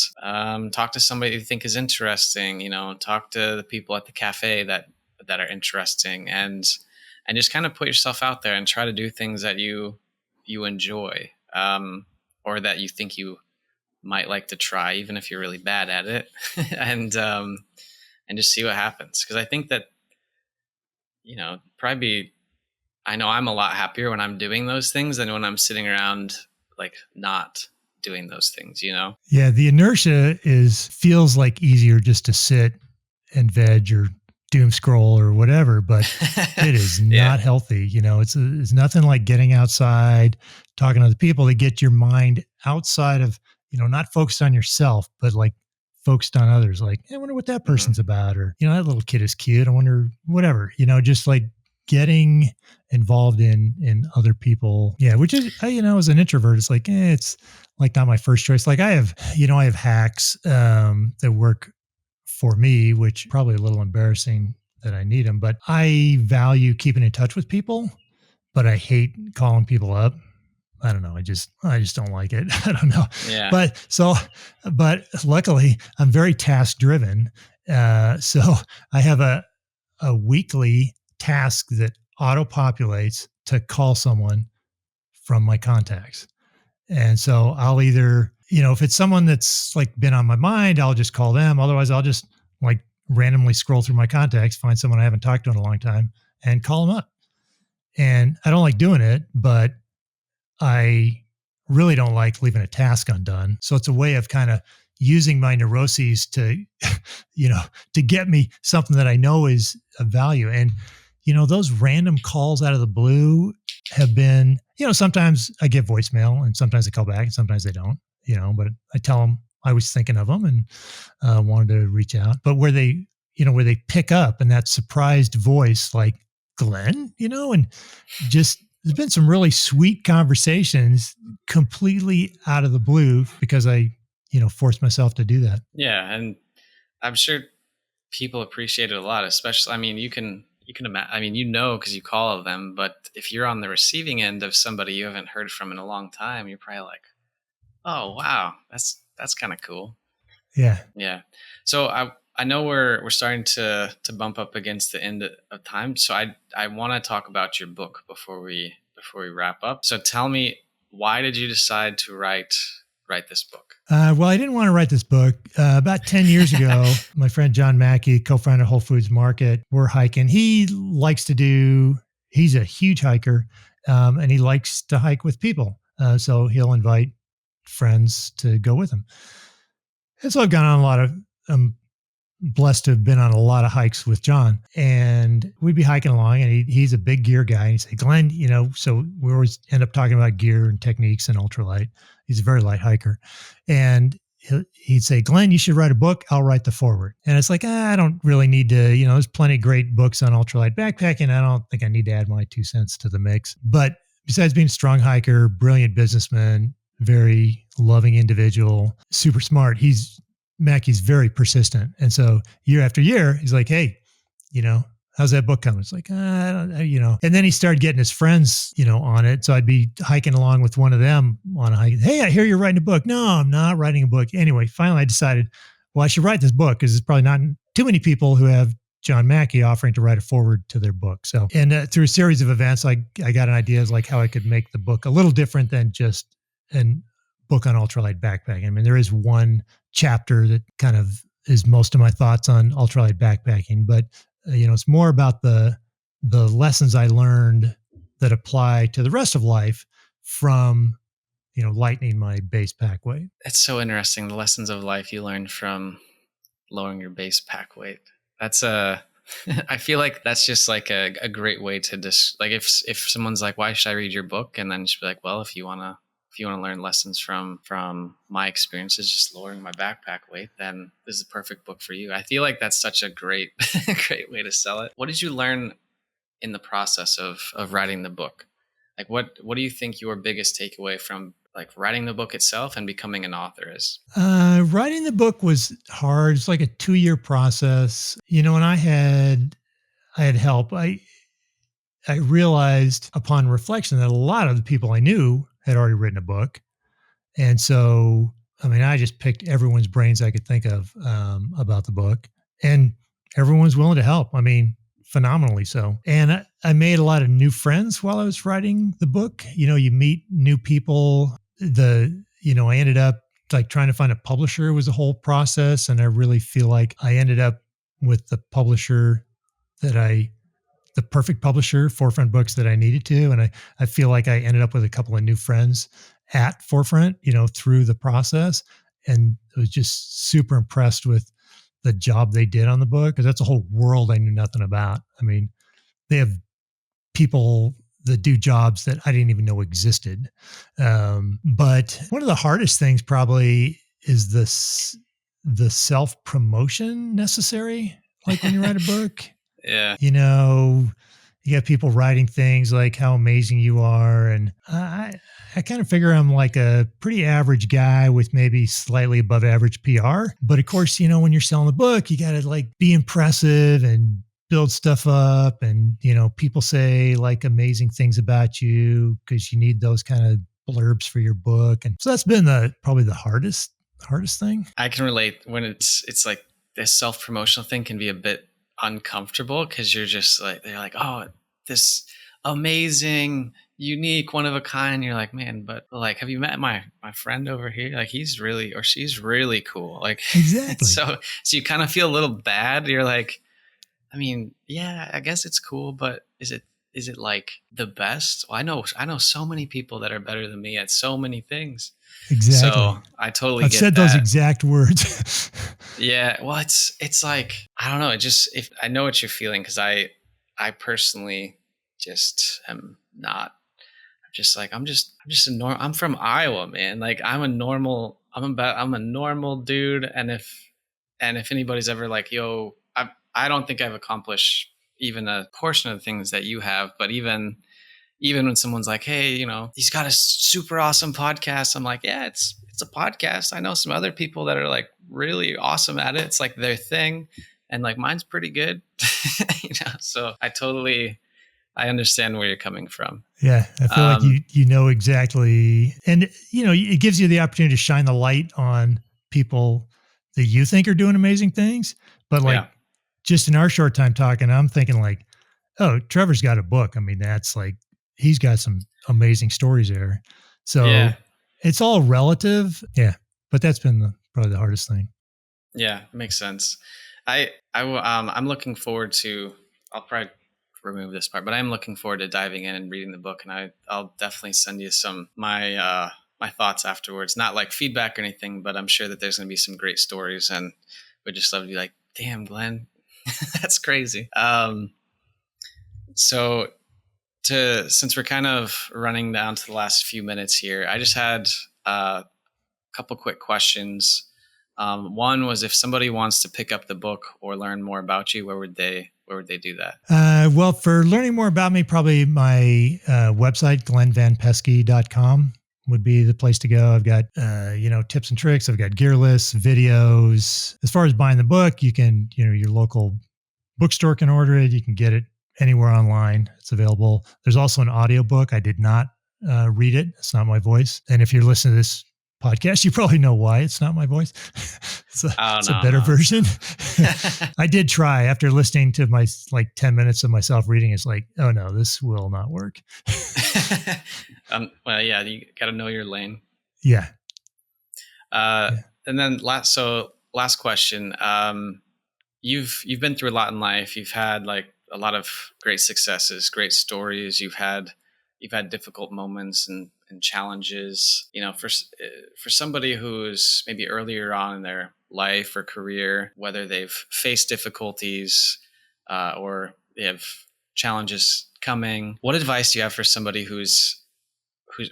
talk to somebody you think is interesting, talk to the people at the cafe that are interesting, and just kind of put yourself out there and try to do things that you enjoy, or that you think you might like to try, even if you're really bad at it, and just see what happens. Because I think that, I know I'm a lot happier when I'm doing those things than when I'm sitting around like not doing those things, Yeah, the inertia feels like easier just to sit and veg or doom scroll or whatever, but it is not healthy. It's nothing like getting outside, talking to other people to get your mind outside of, not focused on yourself, but like focused on others. Like, I wonder what that person's about, or, that little kid is cute. I wonder, whatever, just like getting involved in other people. Yeah. Which is, as an introvert, it's like, it's like not my first choice. Like I have hacks that work for me, which probably a little embarrassing that I need them, but I value keeping in touch with people, but I hate calling people up. I don't know. I just don't like it. I don't know. Yeah. But luckily I'm very task driven. So I have a weekly task that auto populates to call someone from my contacts. And so I'll either, if it's someone that's like been on my mind, I'll just call them. Otherwise I'll just like randomly scroll through my contacts, find someone I haven't talked to in a long time and call them up. And I don't like doing it, but I really don't like leaving a task undone. So it's a way of kind of using my neuroses to, to get me something that I know is of value. And, those random calls out of the blue have been, sometimes I get voicemail and sometimes they call back and sometimes they don't, but I tell them I was thinking of them and wanted to reach out. But where they pick up and that surprised voice, like Glenn, and just there's been some really sweet conversations completely out of the blue because I, forced myself to do that. Yeah. And I'm sure people appreciate it a lot, especially, I mean, you can imagine, I mean, because you call them, but if you're on the receiving end of somebody you haven't heard from in a long time, you're probably like, oh, wow, that's kind of cool. Yeah. Yeah. So I know we're starting to bump up against the end of time. So I want to talk about your book before we wrap up. So tell me, why did you decide to write this book? Well, I didn't want to write this book. About 10 years ago, my friend John Mackey, co-founder of Whole Foods Market, we're hiking. He's a huge hiker, and he likes to hike with people. So he'll invite friends to go with him. And so I've gone on blessed to have been on a lot of hikes with John, and we'd be hiking along, and he's a big gear guy. And he'd say, Glenn, so we always end up talking about gear and techniques and ultralight. He's a very light hiker. And he'd say, Glenn, you should write a book. I'll write the foreword. And it's like, I don't really need to, there's plenty of great books on ultralight backpacking. I don't think I need to add my 2 cents to the mix. But besides being a strong hiker, brilliant businessman, very loving individual, super smart, Mackey's very persistent. And so year after year, he's like, hey, how's that book coming? It's like, I don't know, and then he started getting his friends, on it. So I'd be hiking along with one of them on a hike. Hey, I hear you're writing a book. No, I'm not writing a book. Anyway, finally I decided, well, I should write this book because there's probably not too many people who have John Mackey offering to write a foreword to their book. So, and through a series of events, I got an idea of like how I could make the book a little different than just an book on ultralight backpacking. I mean, there is one chapter that kind of is most of my thoughts on ultralight backpacking, but it's more about the lessons I learned that apply to the rest of life from, lightening my base pack weight. It's so interesting. The lessons of life you learned from lowering your base pack weight. That's I feel like that's just like a great way to like if someone's like, why should I read your book? And then just be like, well, if you want to learn lessons from my experiences, just lowering my backpack weight, then this is a perfect book for you. I feel like that's such a great way to sell it. What did you learn in the process of writing the book? Like what do you think your biggest takeaway from like writing the book itself and becoming an author is? Writing the book was hard. It's like a 2-year process, and I had help. I realized upon reflection that a lot of the people I knew had already written a book. And so, I just picked everyone's brains I could think of about the book, and everyone's willing to help. Phenomenally so. And I made a lot of new friends while I was writing the book. You meet new people. I ended up like trying to find a publisher was a whole process. And I really feel like I ended up with the publisher the perfect publisher, Forefront Books, that I needed to. And I feel like I ended up with a couple of new friends at Forefront, through the process. And I was just super impressed with the job they did on the book, because that's a whole world I knew nothing about. I mean, they have people that do jobs that I didn't even know existed. But one of the hardest things probably is the self-promotion necessary. Like when you write a book, Yeah. you know, you got people writing things like how amazing you are. And I kind of figure I'm like a pretty average guy with maybe slightly above average PR. But of course, you know, when you're selling a book, you got to like be impressive and build stuff up. And, you know, people say like amazing things about you because you need those kind of blurbs for your book. And so that's been probably the hardest thing. I can relate when it's like this self-promotional thing can be a bit uncomfortable because you're just like, they're like, oh, this amazing, unique, one of a kind. You're like, man, but like, have you met my friend over here? Like, he's really, or she's really cool. Like, Exactly. so you kind of feel a little bad. You're like, I mean, yeah, I guess it's cool, but is it like the best? Well, I know so many people that are better than me at so many things. Exactly. So I totally I've get said that. those exact words. Yeah. Well, it's like, I don't know. It just, if I know what you're feeling, cause I personally just am not, I'm just like, I'm I'm from Iowa, man. Like I'm a normal dude. And if anybody's ever like, yo, I don't think I've accomplished even a portion of the things that you have, but even when someone's like, hey, you know, he's got a super awesome podcast. I'm like, yeah, it's a podcast. I know some other people that are like really awesome at it. It's like their thing. And like, mine's pretty good, you know? So I understand where you're coming from. Yeah. I feel like you know exactly. And, you know, it gives you the opportunity to shine the light on people that you think are doing amazing things. But like, just in our short time talking, I'm thinking like, oh, Trevor's got a book. I mean, that's like, he's got some amazing stories there. So it's all relative. Yeah. But that's been probably the hardest thing. Yeah, makes sense. I'm looking forward to, I'll probably remove this part, but I'm looking forward to diving in and reading the book. And I'll definitely send you some, my thoughts afterwards, not like feedback or anything, but I'm sure that there's going to be some great stories, and we'd just love to be like, damn, Glenn, that's crazy. So since we're kind of running down to the last few minutes here, I just had a couple quick questions. One was, if somebody wants to pick up the book or learn more about you, where would they do that? Well, for learning more about me, probably my website, glenvanpeski.com would be the place to go. I've got, tips and tricks. I've got gear lists, videos. As far as buying the book, you can, your local bookstore can order it. You can get it anywhere online. It's available. There's also an audiobook. I did not read it. It's not my voice. And if you're listening to this podcast, you probably know why it's not my voice. It's a better version. I did try after listening to my 10 minutes of myself reading. It's like, oh no, this will not work. Well, yeah, you got to know your lane. Yeah. And then last question. You've been through a lot in life. You've had like a lot of great successes, great stories. You've had difficult moments and challenges. For somebody who's maybe earlier on in their life or career, whether they've faced difficulties or they have challenges coming, what advice do you have for somebody who's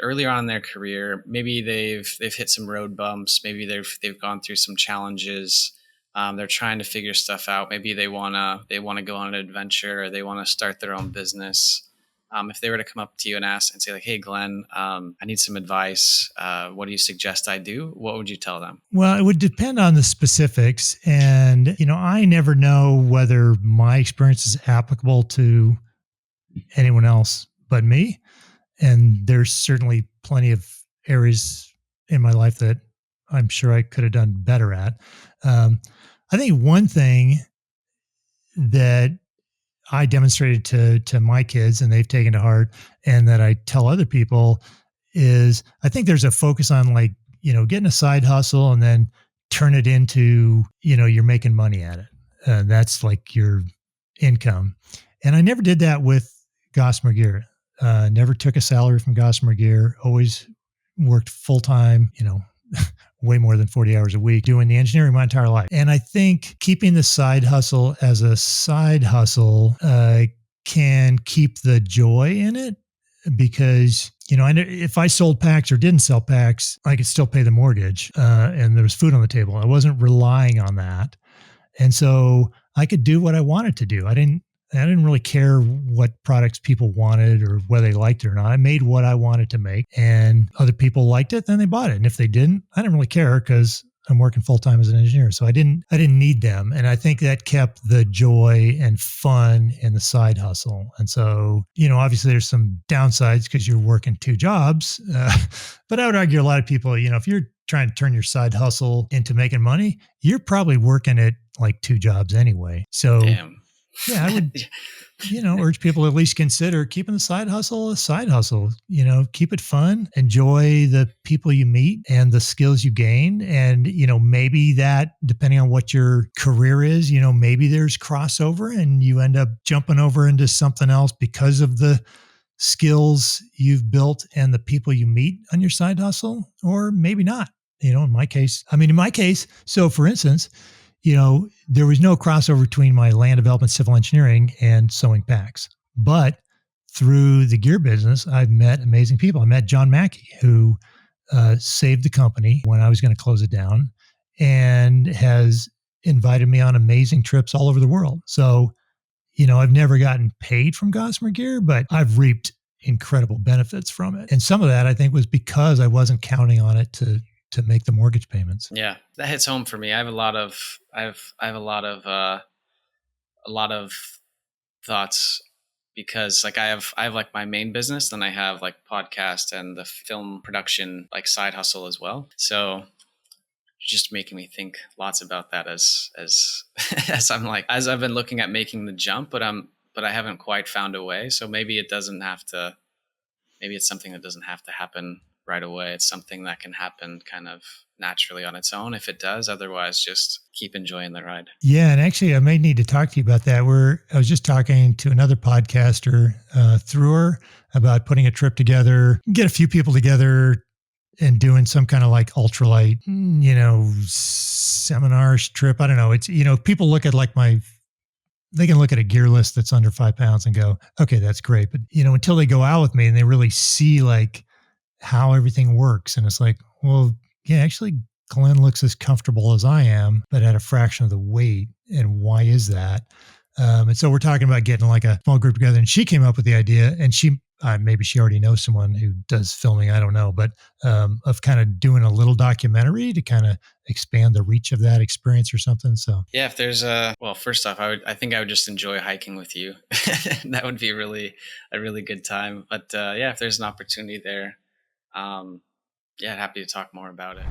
earlier on in their career? Maybe they've hit some road bumps. Maybe they've gone through some challenges. They're trying to figure stuff out. Maybe they wanna go on an adventure, or they want to start their own business. If they were to come up to you and say like, hey, Glenn, I need some advice. What do you suggest I do? What would you tell them? Well, it would depend on the specifics. And, I never know whether my experience is applicable to anyone else but me. And there's certainly plenty of areas in my life that I'm sure I could have done better at. I think one thing that I demonstrated to my kids, and they've taken to heart, and that I tell other people, is I think there's a focus on getting a side hustle and then turn it into, you're making money at it. That's like your income. And I never did that with Gossamer Gear. Never took a salary from Gossamer Gear, always worked full-time, way more than 40 hours a week doing the engineering my entire life. And I think keeping the side hustle as a side hustle can keep the joy in it, because, if I sold packs or didn't sell packs, I could still pay the mortgage and there was food on the table. I wasn't relying on that. And so I could do what I wanted to do. I didn't really care what products people wanted or whether they liked it or not. I made what I wanted to make, and other people liked it, then they bought it. And if they didn't, I didn't really care because I'm working full time as an engineer. So I didn't need them. And I think that kept the joy and fun in the side hustle. And so, obviously there's some downsides because you're working 2 jobs. But I would argue a lot of people, if you're trying to turn your side hustle into making money, you're probably working at like 2 jobs anyway. So Damn. yeah, I would, urge people to at least consider keeping the side hustle a side hustle. Keep it fun, enjoy the people you meet and the skills you gain. And, maybe that, depending on what your career is, maybe there's crossover and you end up jumping over into something else because of the skills you've built and the people you meet on your side hustle, or maybe not. In my case, so for instance, there was no crossover between my land development, civil engineering, and sewing packs. But through the gear business, I've met amazing people. I met John Mackey, who saved the company when I was going to close it down, and has invited me on amazing trips all over the world. So, I've never gotten paid from Gossamer Gear, but I've reaped incredible benefits from it. And some of that, I think, was because I wasn't counting on it to make the mortgage payments. Yeah, that hits home for me. I have a lot of thoughts, because like I have like my main business, then I have like podcast and the film production like side hustle as well. So just making me think lots about that as as I've been looking at making the jump, but I haven't quite found a way. So maybe it's something that doesn't have to happen right away. It's something that can happen kind of naturally on its own if it does. Otherwise, just keep enjoying the ride. Yeah. And actually, I may need to talk to you about that. I was just talking to another podcaster through her about putting a trip together, get a few people together and doing some kind of like ultralight, seminars trip. I don't know. It's, people look at like they can look at a gear list that's under 5 pounds and go, okay, that's great. But, until they go out with me and they really see like how everything works. And it's like, well, yeah, actually Glen looks as comfortable as I am, but at a fraction of the weight. And why is that? And so we're talking about getting like a small group together, and she came up with the idea, and maybe she already knows someone who does filming, I don't know, but of kind of doing a little documentary to kind of expand the reach of that experience or something. So yeah, if there's first off, I think I would just enjoy hiking with you. That would be a really good time. But yeah, if there's an opportunity there, happy to talk more about it.